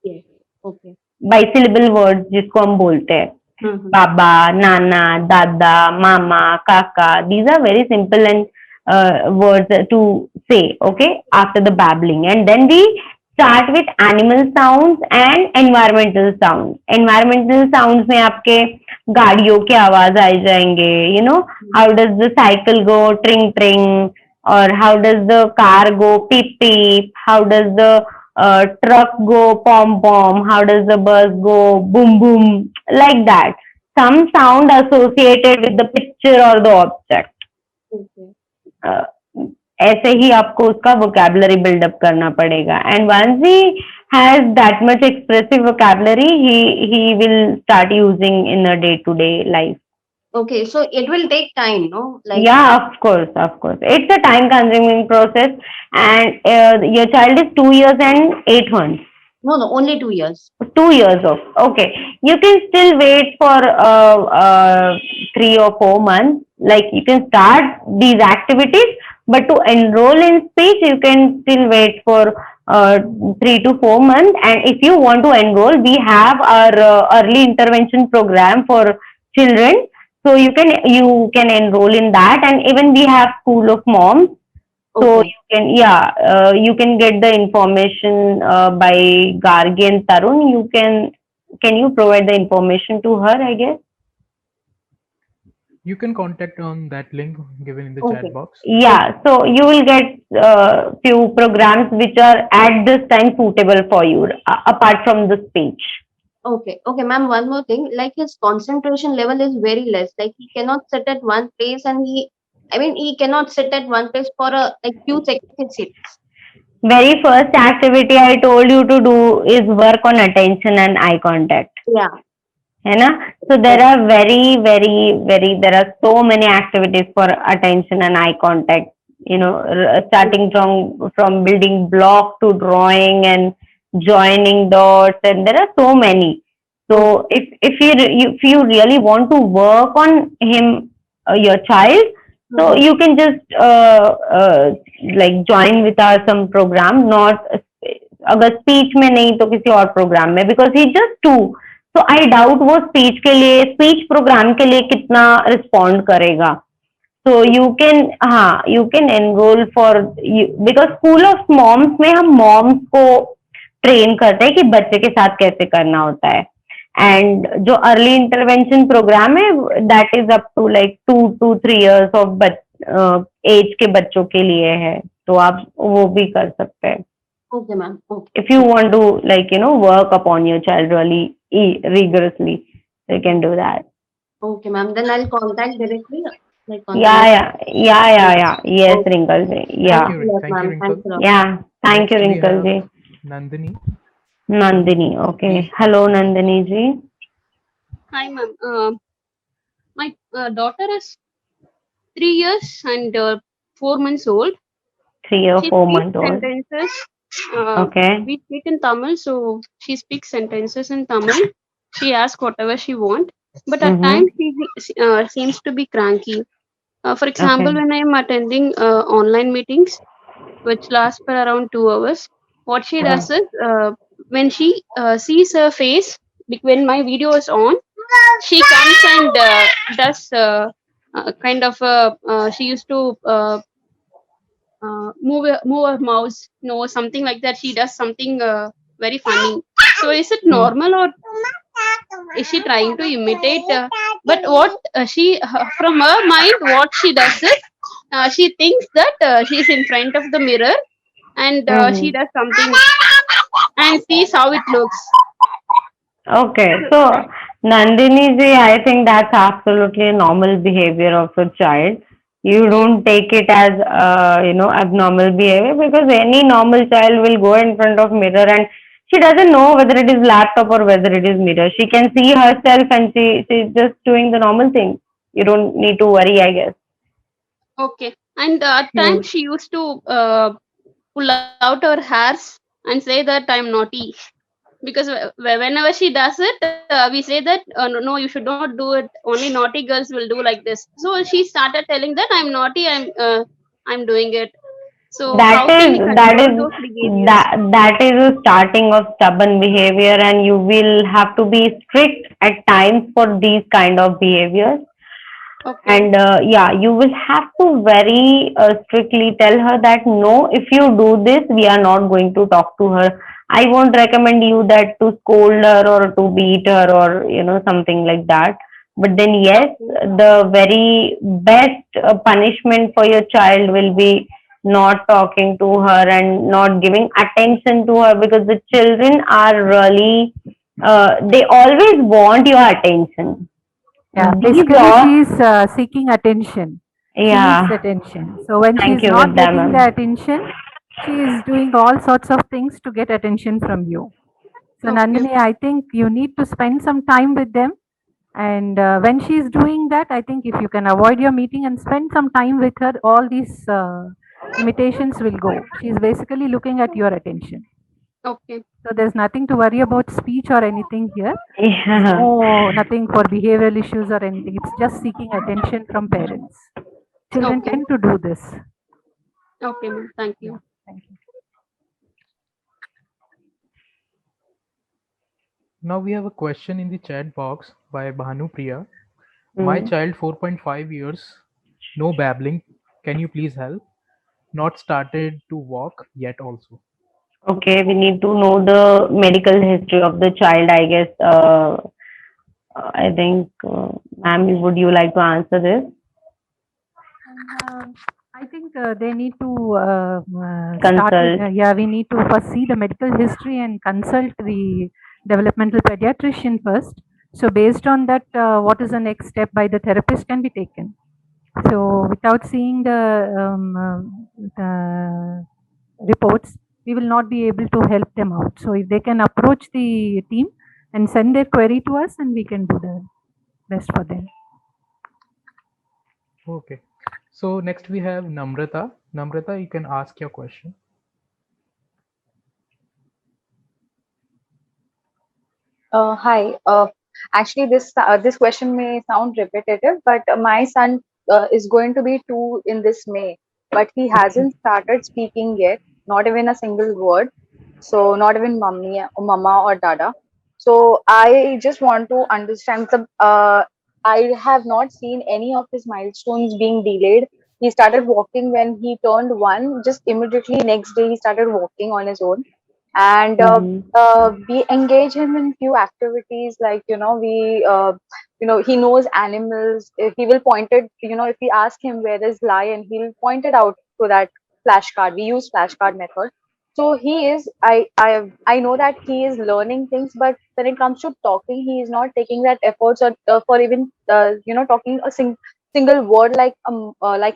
Yes. Okay. Bisyllable words जिसको हम बोलते हैं, Mhm. Baba, Nana, Dada, Mama, Kaka. These are very simple and words to say, okay, after the babbling. And then we start with animal sounds and environmental sounds. Environmental sounds में आपके गाड़ियों के आवाज आ जाएंगे, you know, how does the cycle go, tring tring, or how does the car go, peep peep, how does the truck go, pom pom, how does the bus go, boom boom, like that. Some sound associated with the picture or the object. Okay. ऐसे ही आपको उसका vocabulary build-up करना पड़ेगा, and once he has that much expressive vocabulary, he will start using in a day-to-day life. Okay. So it will take time, no? Like. Yeah, of course, it's a time-consuming process, and your child is 2 years and 8 months. No, only 2 years. 2 years of, okay. You can still wait for 3 or 4 months. Like you can start these activities, but to enroll in speech, you can still wait for 3 to 4 months. And if you want to enroll, we have our early intervention program for children. So you can enroll in that, and even we have School of Moms. So Okay. you can get the information by Gargi and Tarun. Can you provide the information to her, I guess? You can contact on that link given in the Okay. chat box. Yeah, so you will get few programs which are at this time suitable for you, apart from the speech. Okay. Okay, ma'am. One more thing. Like his concentration level is very less. Like he cannot sit at one place, and he cannot sit at one place for a like few seconds. He sits. Very first activity I told you to do is work on attention and eye contact. Yeah. है ना? So there are there are so many activities for attention and eye contact. You know, starting from building block to drawing and joining dots, and there are so many. So if you really want to work on him, your child, so you can just like join with our some program. Not अगर speech में नहीं तो किसी और program में, because he just 2. तो I doubt वो speech programme के लिए कितना रिस्पॉन्ड करेगा. So you can enrol for, because school of moms में हम मॉम्स को ट्रेन करते हैं कि बच्चे के साथ कैसे करना होता है, एंड जो अर्ली इंटरवेंशन प्रोग्राम है that is up to like 2 to 3 years of age के बच्चों के लिए है, तो आप वो भी कर सकते हैं. Okay, ma'am. Okay. If you want to, like, you know, work upon your child really rigorously, you can do that. Okay, ma'am. Then I'll contact directly. Like Yeah. Yes, Okay. Wrinkle ji. Yeah. Thank you, Yes, thank you, ma'am. Wrinkle. Thanks a lot. Yeah. Thank you, Next we Wrinkle ji. have Nandini. Nandini. Okay. Hello, Nandini ji. Hi, ma'am. My daughter is 3 years and 4 months old. 3 or She 4 speaks month old. sentences. Okay. We speak in Tamil, so she speaks sentences in Tamil. She asks whatever she wants, but at Mhm. times she seems to be cranky. For example, Okay. when I am attending online meetings, which last for around 2 hours, what she does is when she sees her face, when my video is on, she comes and does kind of she used to move her mouse, no, something like that. She does something very funny. So is it normal, or is she trying to imitate? But what from her mind, what she does is she thinks that she's in front of the mirror, and she does something and sees how it looks. Okay. So, Nandini ji, I think that's absolutely normal behavior of a child. You don't take it as abnormal behavior, because any normal child will go in front of mirror and she doesn't know whether it is laptop or whether it is mirror. She can see herself and she's just doing the normal thing. You don't need to worry, I guess. Okay. And at Hmm. times she used to pull out her hairs and say that I'm naughty. Because whenever she does it, we say that no, no, you should not do it. Only naughty girls will do like this. So she started telling that I'm naughty. I'm doing it. So That how can we is that control is those behaviors? that is a starting of stubborn behavior, and you will have to be strict at times for these kind of behaviors. Okay. And yeah, you will have to very strictly tell her that no, if you do this, we are not going to talk to her. I won't recommend you that to scold her or to beat her or something like that. But then yes, Okay. the very best punishment for your child will be not talking to her and not giving attention to her, because the children are really they always want your attention. Yeah, These basically she are, is seeking attention. She needs yeah. attention. So when she Thank is you, not Vidya getting ma'am. the attention, she is doing all sorts of things to get attention from you. So Okay. Nandini, I think you need to spend some time with them. And when she is doing that, I think if you can avoid your meeting and spend some time with her, all these imitations will go. She is basically looking at your attention. Okay. So there's nothing to worry about speech or anything here. There's Yeah. no nothing for behavioral issues or anything. It's just seeking attention from parents. Children Okay. tend to do this. Okay, ma'am. Thank Yeah, you. thank you. Now we have a question in the chat box by Bhanu Priya. My Mm. child 4.5 years, no babbling. Can you please help? Not started to walk yet also. Okay, we need to know the medical history of the child, I guess. I think, ma'am, would you like to answer this? I think they need to start with, Consult. yeah, we need to first see the medical history and consult the developmental pediatrician first. So based on that, what is the next step by the therapist can be taken. So without seeing the reports, we will not be able to help them out. So if they can approach the team and send their query to us, and we can do the best for them. Okay. So next we have Namrata. Namrata, you can ask your question. Hi. Actually, this question may sound repetitive, but my son is going to be 2 in this May, but he hasn't started speaking yet, not even a single word. So not even mummy, mama or dada. So I just want to understand the. I have not seen any of his milestones being delayed. He started walking when he turned 1. Just immediately next day he started walking on his own, and Mm-hmm. we engage him in few activities, like we he knows animals. If he will point it, if we ask him where is lion, he'll point it out to that flashcard. We use flashcard method. So he is, I know that he is learning things, but when it comes to talking, he is not taking that efforts, or for even talking a single word like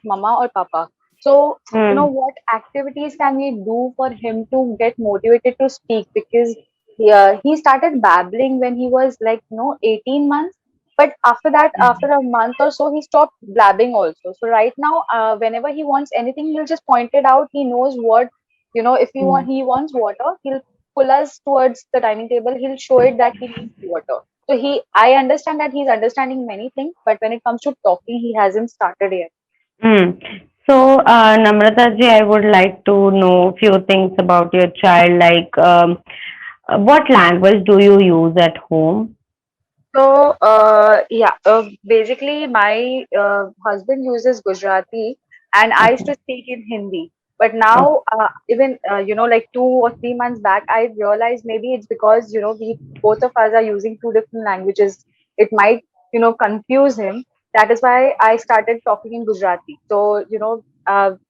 mama or papa. So Mm. what activities can we do for him to get motivated to speak? Because he started babbling when he was like 18 months, but after that, after a month or so, he stopped blabbing also. So right now, whenever he wants anything, he'll just point it out. He knows what, if Mm. he wants water, he'll pull us towards the dining table. He'll show it that he needs water. So I understand that he's understanding many things, but when it comes to talking, he hasn't started yet. Mm. So, Namrata ji, I would like to know few things about your child. Like, what language do you use at home? So, yeah, basically, my husband uses Gujarati, and I used Okay. to speak in Hindi. But now, even like 2 or 3 months back, I realized maybe it's because we both of us are using two different languages. It might confuse him. That is why I started talking in Gujarati. So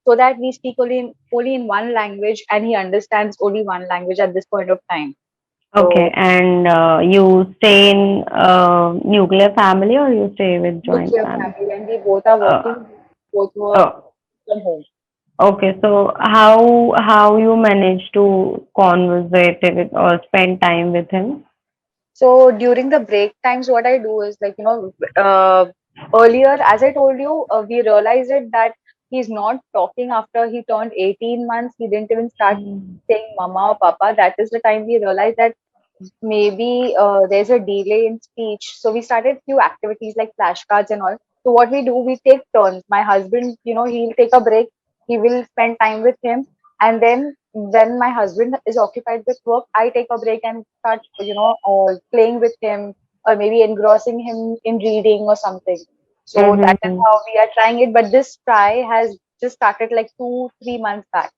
so that we speak only in one language, and he understands only one language at this point of time. Okay. So And you stay in nuclear family or you stay with joint nuclear family? family, when we both are Uh, working. both were Oh, from home. okay. So how you manage to conversate with or spend time with him? So during the break times, what I do is like, earlier, as I told you, we realized it that he's not talking after he turned 18 months. He didn't even start saying mama or papa. That is the time we realized that maybe there's a delay in speech. So we started few activities like flashcards and all. So what we do, we take turns. My husband, he'll take a break. He will spend time with him, and then when my husband is occupied with work, I take a break and start, playing with him, or maybe engrossing him in reading or something. So that is Mm-hmm. how we are trying it. But this try has just started like 2-3 months back.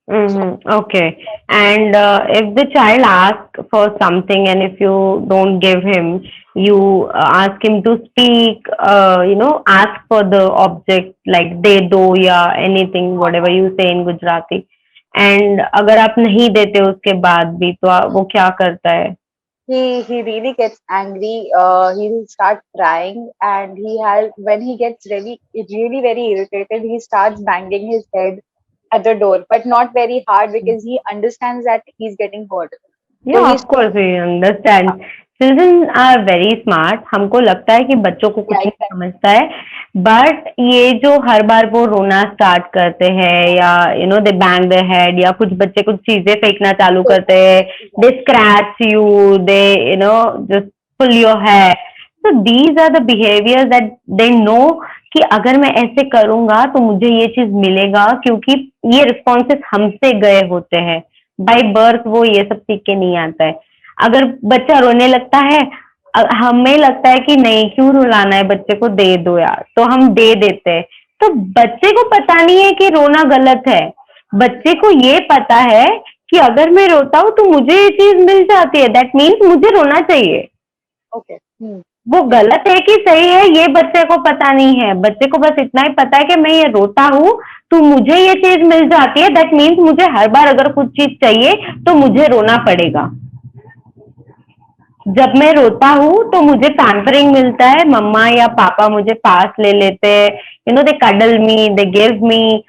So Mm-hmm. Okay. And if the child asks for something and if you don't give him, you ask him to speak, ask for the object like de do ya anything, whatever you say in Gujarati. And अगर आप नहीं देते उसके बाद भी तो वो क्या करता है? he really gets angry. He'll start crying, and he has when he gets really very irritated, he starts banging his head at the door, but not very hard because he understands that he's getting hurt. So Yeah, he of course we understand. Children are very smart. हमको लगता है कि बच्चों को कुछ yeah, नहीं exactly. समझता है, बट ये जो हर बार वो रोना स्टार्ट करते हैं या दे बैंग देयर हेड या कुछ बच्चे कुछ चीजें फेंकना चालू So, करते हैं, they scratch you, they just pull your hair. So these are the behaviors that they know कि अगर मैं ऐसे करूंगा तो मुझे ये चीज मिलेगा, क्योंकि ये रिस्पॉन्सेस हमसे गए होते हैं. बाय बर्थ वो ये सब सीख के नहीं आता है. अगर बच्चा रोने लगता है, हमें लगता है कि नहीं क्यों रुलाना है बच्चे को, दे दो यार, तो हम दे देते हैं. तो बच्चे को पता नहीं है कि रोना गलत है. बच्चे को ये पता है कि अगर मैं रोता हूँ तो मुझे ये चीज मिल जाती है, दैट मीन्स मुझे रोना चाहिए. okay. वो गलत है कि सही है ये बच्चे को पता नहीं है. बच्चे को बस इतना ही पता है कि मैं ये रोता हूँ तो मुझे ये चीज मिल जाती है, दैट मीन्स मुझे हर बार अगर कुछ चीज चाहिए तो मुझे रोना पड़ेगा. जब मैं रोता हूँ तो मुझे पैम्परिंग मिलता है, मम्मा या पापा मुझे पास ले लेते हैं, they cuddle me, they give me,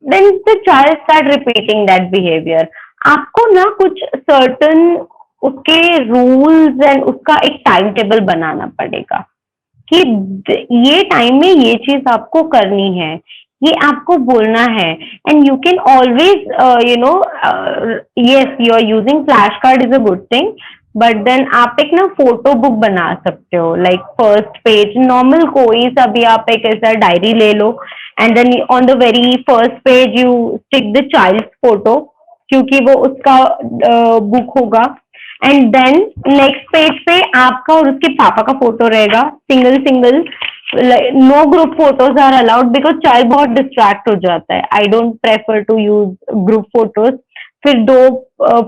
then the child start repeating that behaviour. आपको ना कुछ सर्टन उसके रूल्स एंड उसका एक टाइम टेबल बनाना पड़ेगा कि ये टाइम में ये चीज आपको करनी है, ये आपको बोलना है. And you can always yes, you are using flash card is a good thing, but then आप एक ना फोटो बुक बना सकते हो, लाइक फर्स्ट पेज नॉर्मल कोई सा भी आप एक ऐसा डायरी ले लो, and then on the very first page you stick the child photo, क्योंकि वो उसका बुक होगा. एंड देन नेक्स्ट पेज पे आपका और उसके पापा का फोटो रहेगा, single single. No group photos are allowed because child बहुत डिस्ट्रैक्ट हो जाता है. I don't prefer to use group photos. फिर दो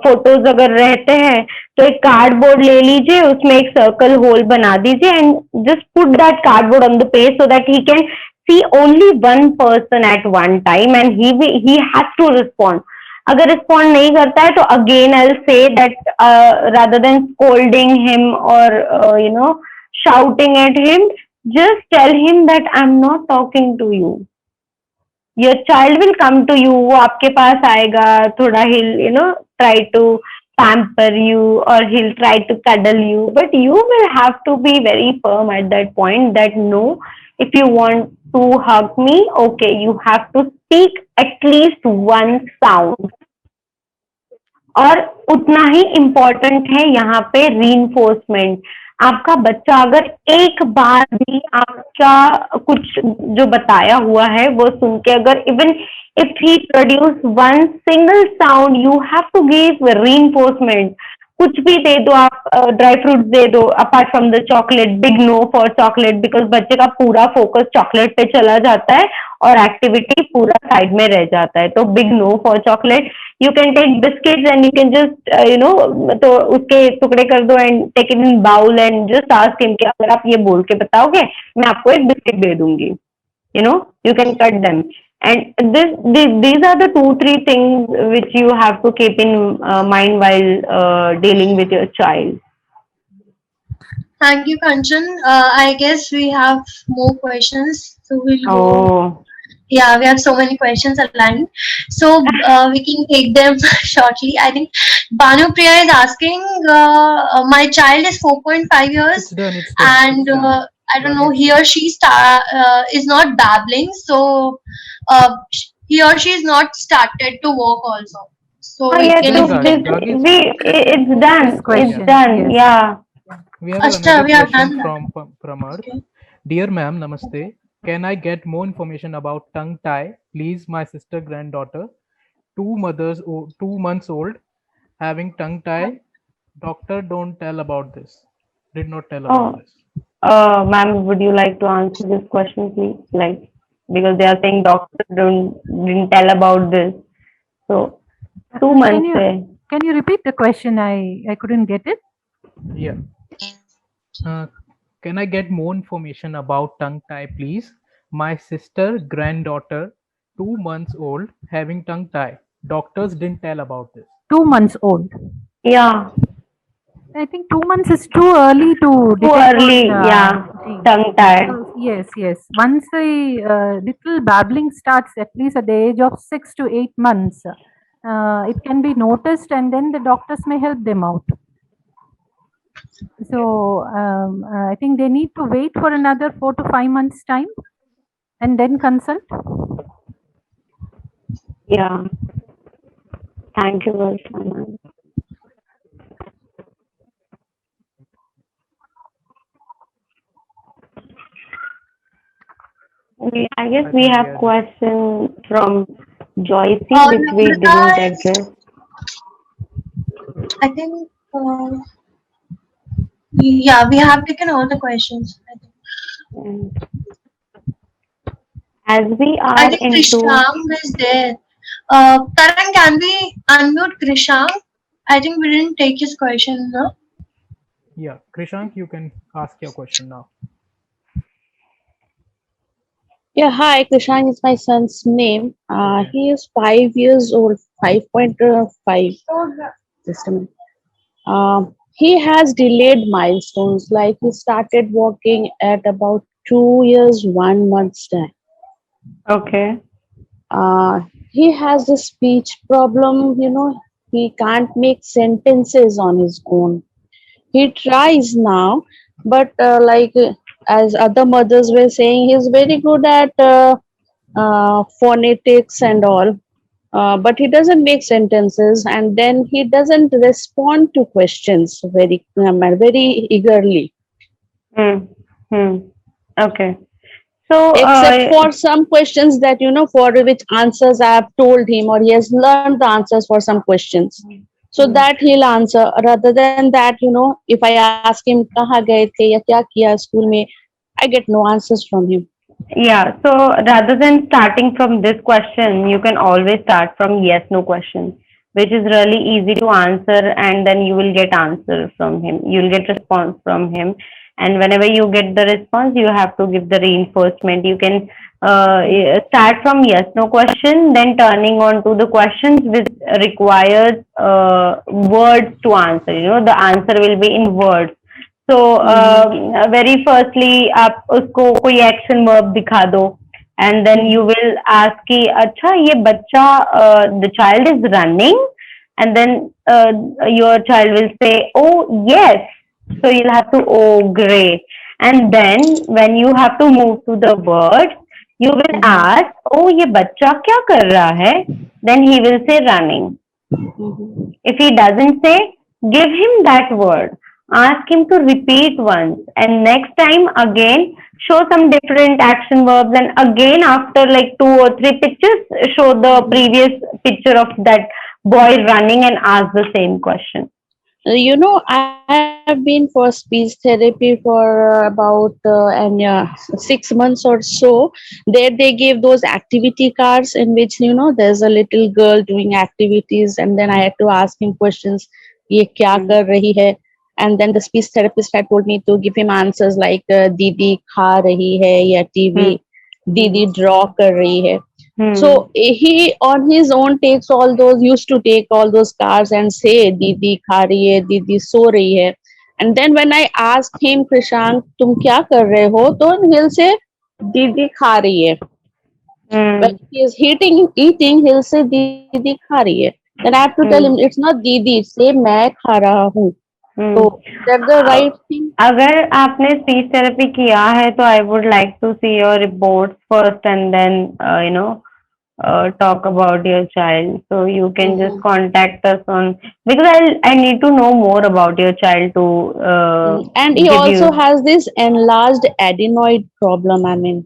फोटोज अगर रहते हैं तो एक कार्डबोर्ड ले लीजिए, उसमें एक सर्कल होल बना दीजिए and just put that cardboard on the page so that he can see only one person at one time and he has to respond. अगर रिस्पॉन्ड नहीं करता है तो again I will say that rather than scolding him और shouting at him, just tell him that I'm not talking to you. Your child will come to you, वो आपके पास आएगा, थोड़ा he'll try to pamper you or he'll try to cuddle you, but you will have to be very firm at that point that no, if you want to hug me, okay, you have to speak at least one sound. और उतना ही important है यहाँ पे reinforcement. आपका बच्चा अगर एक बार भी आपका कुछ जो बताया हुआ है वो सुन के, अगर even if he produce one single sound, you have to give reinforcement. कुछ भी दे दो आप, ड्राई फ्रूट्स दे दो apart from the chocolate, big no for chocolate, because बच्चे का पूरा फोकस चॉकलेट पे चला जाता है और एक्टिविटी पूरा साइड में रह जाता है. तो big no for chocolate. You can take biscuits and you can just तो उसके टुकड़े कर दो and take it in bowl and just ask him कि अगर आप ये बोल के बताओगे मैं आपको एक बिस्किट दे दूंगी. You can cut them. And these are the 2-3 things which you have to keep in mind while dealing with your child. Thank you, Kanchan. I guess we have more questions. So we'll go. Oh, Yeah, we have so many questions aligned. So we can take them shortly. I think Banu Priya is asking, my child is 4.5 years It's done. It's done. and It's done. I don't know, Gage. he or she is not babbling. So he or she is not started to walk also. So oh we yes, can, Done, if you so can, Gage. this Gage. we it's done. This It's question, done. yes. Yeah. We have Ashta, another we have question done that. from Pramarth. Okay. Dear ma'am, namaste. Can I get more information about tongue tie? Please, my sister granddaughter, 2 months old, having tongue tie. Doctor don't tell about this. Did not tell about Oh, this. ma'am, would you like to answer this question, please? Like, because they are saying doctor didn't tell about this. So, two Can months. you repeat the question? I couldn't get it. Yeah. Can I get more information about tongue tie, please? My sister granddaughter, 2 months old, having tongue tie. Doctors didn't tell about this. 2 months old. Yeah, I think 2 months is too early to too detect early. on Yeah, gene. tongue tie. So, yes. Once the little babbling starts, at least at the age of 6 to 8 months, it can be noticed, and then the doctors may help them out. So I think they need to wait for another 4 to 5 months time and then consult. Yeah. Thank you, Varshana. I guess I we think have we are question from Joycey, which we didn't Namrata is, address. I think, yeah, we have taken all the questions. I think. And as we I are think into, Krishang is there. Karan, can we unmute Krishang? I think we didn't take his question, no? Yeah, Krishank, you can ask your question now. Yeah, hi, Krishan is my son's name. Okay. He is 5 years old, 5.5. Just a minute. He has delayed milestones, like he started walking at about 2 years, 1 month's time. okay. He has a speech problem, he can't make sentences on his own. He tries now, but as other mothers were saying, he's very good at phonetics and all, but he doesn't make sentences, and then he doesn't respond to questions very eagerly, Hmm. Hmm. Okay. So, except for some questions that for which answers I have told him, or he has learned the answers for some questions, so that he'll answer. Rather than that, if I ask him kaha gaye the ya kya kiya school mein, I get no answers from him. yeah, so rather than starting from this question, you can always start from yes, no question, which is really easy to answer, and then you will get answer from him. You'll get response from him, and whenever you get the response, you have to give the reinforcement. You can start from yes, no question, then turning on to the questions which requires words to answer. The answer will be in words. So very firstly आप उसको कोई action verb दिखा दो, and then you will ask कि अच्छा ये बच्चा the child is running, and then your child will say oh yes, so you'll have to oh great, and then when you have to move to the word, you will ask oh ये बच्चा क्या कर रहा है, then he will say running. If he doesn't say, give him that word. Ask him to repeat once, and next time again show some different action verbs, and again after like 2 or 3 pictures, show the previous picture of that boy running and ask the same question. I have been for speech therapy for about 6 months or so. There they gave those activity cards in which there's a little girl doing activities, and then I had to ask him questions. ये क्या कर रही है? And then the speech therapist had told me to give him answers like दीदी खा रही है या टीवी दीदी draw कर रही है. So he on his own used to take all those cards and say दीदी खा रही है, दीदी सो रही है. And then when I asked him, Krishank, तुम क्या कर रहे हो? तो he'll say, दीदी खा रही है. Hmm. When he is eating, he'll say दीदी खा रही है. Then I have to tell him it's not दीदी, say मैं खा रहा हूँ. So that's the right thing. अगर आपने स्पीच थेरेपी किया है तो I would like to see your report first and then talk about your child. So you can just contact us on, because I need to know more about your child to And he give also you. has this enlarged adenoid problem. I mean,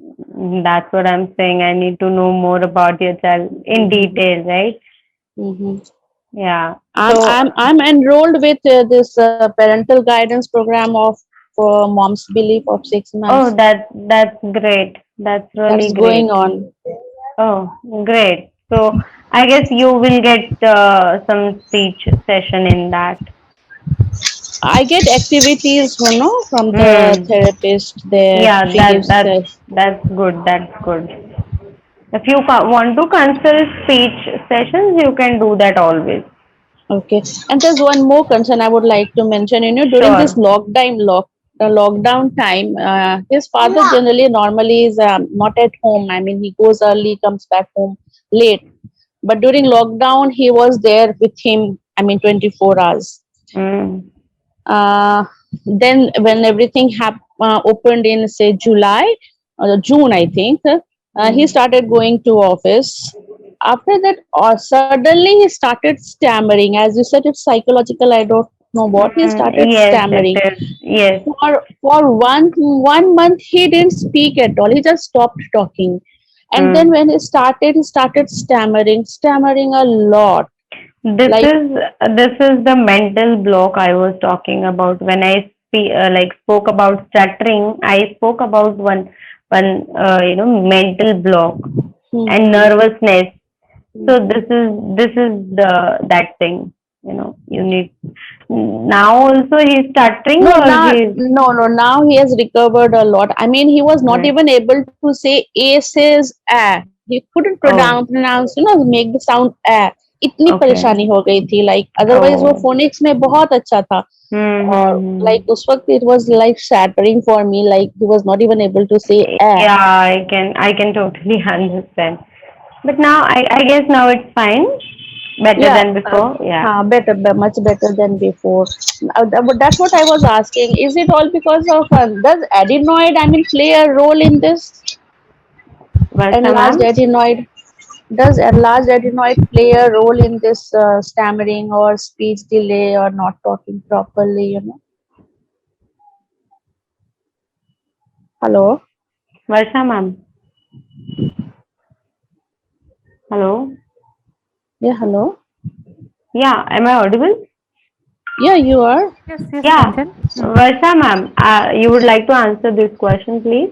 That's what I'm saying. I need to know more about your child in detail, right? Yeah. I'm enrolled with this parental guidance program of Mom's Belief of 6 months. Oh, that's great. That's really That's great. going on. Oh, great. So I guess you will get some speech session in that. I get activities, from the therapist there. Yeah, She gives that's good. That's good. If you want to consult speech sessions, you can do that always. Okay. And there's one more concern I would like to mention. During this lockdown time, his father normally is not at home. I mean, he goes early, comes back home late. But during lockdown, he was there with him. I mean, 24 hours. Then when everything opened in say July or June, I think, he started going to office. After that, suddenly he started stammering. As you said, it's psychological. I don't know what he started stammering. Yes. For one month he didn't speak at all. He just stopped talking. And then when he started stammering a lot. This is the mental block I was talking about when I spoke about stuttering. I spoke about one mental block and nervousness. So this is that thing. You need now also he's stuttering Now he has recovered a lot. I mean, he was not even able to say A says A. He couldn't pronounce, make the sound A. इतनी परेशानी हो गई थी, like otherwise वो phonics में बहुत अच्छा था. और like उस वक्त it was like shattering for me, like he was not even able to say A. Yeah, I can totally understand. But now I guess now it's fine. Better than before. Better, much better than before. But that's what I was asking. Is it all because of does adenoid, play a role in this? Enlarged adenoid. Does enlarged adenoid play a role in this stammering or speech delay or not talking properly? Hello. Varsha ma'am. Hello. Yeah, hello. Yeah, am I audible? Yeah, you are. Yes. Yeah, Varsha ma'am, you would like to answer this question, please?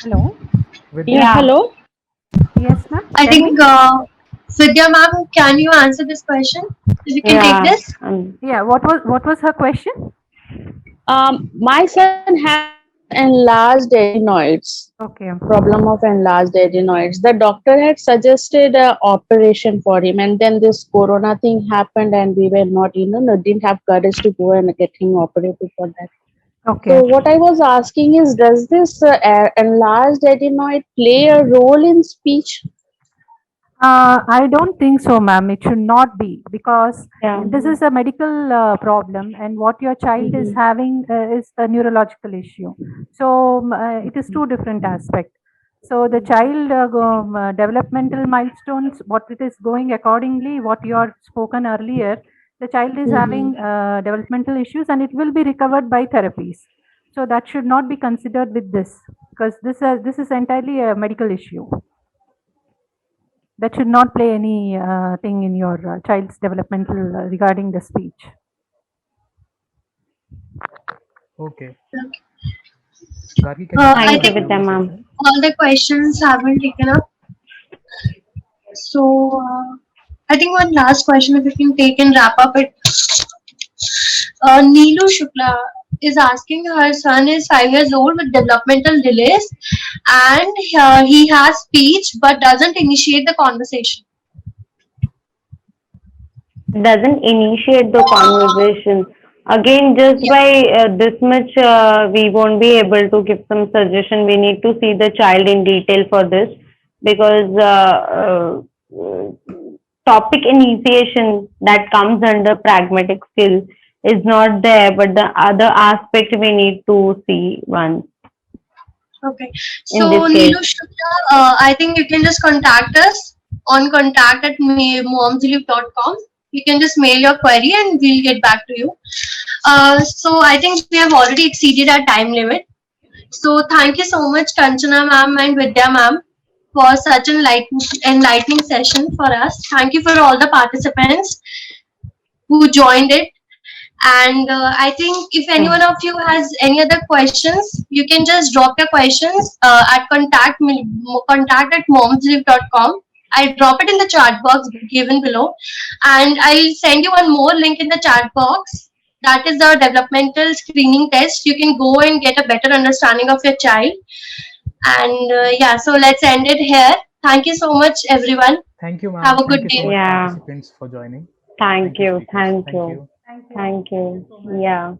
Hello. Yeah, hello. Yes, ma'am. I think Vidya ma'am, can you answer this question? You can take this. Yeah. What was her question? My son has enlarged adenoids. Okay. Problem of enlarged adenoids. The doctor had suggested an operation for him, and then this corona thing happened, and we were not, didn't have courage to go and get him operated for that. Okay. So what I was asking is, does this enlarged adenoid play a role in speech? I don't think so, ma'am. It should not be, because this is a medical problem, and what your child is having is a neurological issue. So it is two different aspects. So the child developmental milestones, what it is going accordingly, what you are spoken earlier, the child is having developmental issues, and it will be recovered by therapies. So that should not be considered with this, because this is entirely a medical issue. That should not play any thing in your child's developmental regarding the speech. Okay. I think all the questions have been taken up. So I think one last question, if we can take and wrap up it. Neelu Shukla is asking, her son is 5 years old with developmental delays, and he has speech but doesn't initiate the conversation. Doesn't initiate the conversation. Again, just by this much, we won't be able to give some suggestion. We need to see the child in detail for this, because topic initiation that comes under pragmatic skill is not there, but the other aspect we need to see once Okay. in So this case. Neelu Shukla, I think you can just contact us on contact@momsbelieve.com. You can just mail your query and we'll get back to you. So I think we have already exceeded our time limit. So thank you so much, Kanchana ma'am and Vidya ma'am, for such an enlightening session for us. Thank you for all the participants who joined it. And I think if any one of you has any other questions, you can just drop your questions at contact@momslive.com. I'll drop it in the chat box given below, and I'll send you one more link in the chat box. That is the developmental screening test. You can go and get a better understanding of your child. And yeah, so let's end it here. Thank you so much, everyone. Thank you, ma'am. Have a Thank good you so day. much, Yeah. participants, for joining. Thank you. speakers. Thank Thank you. you. Thank you. Yeah.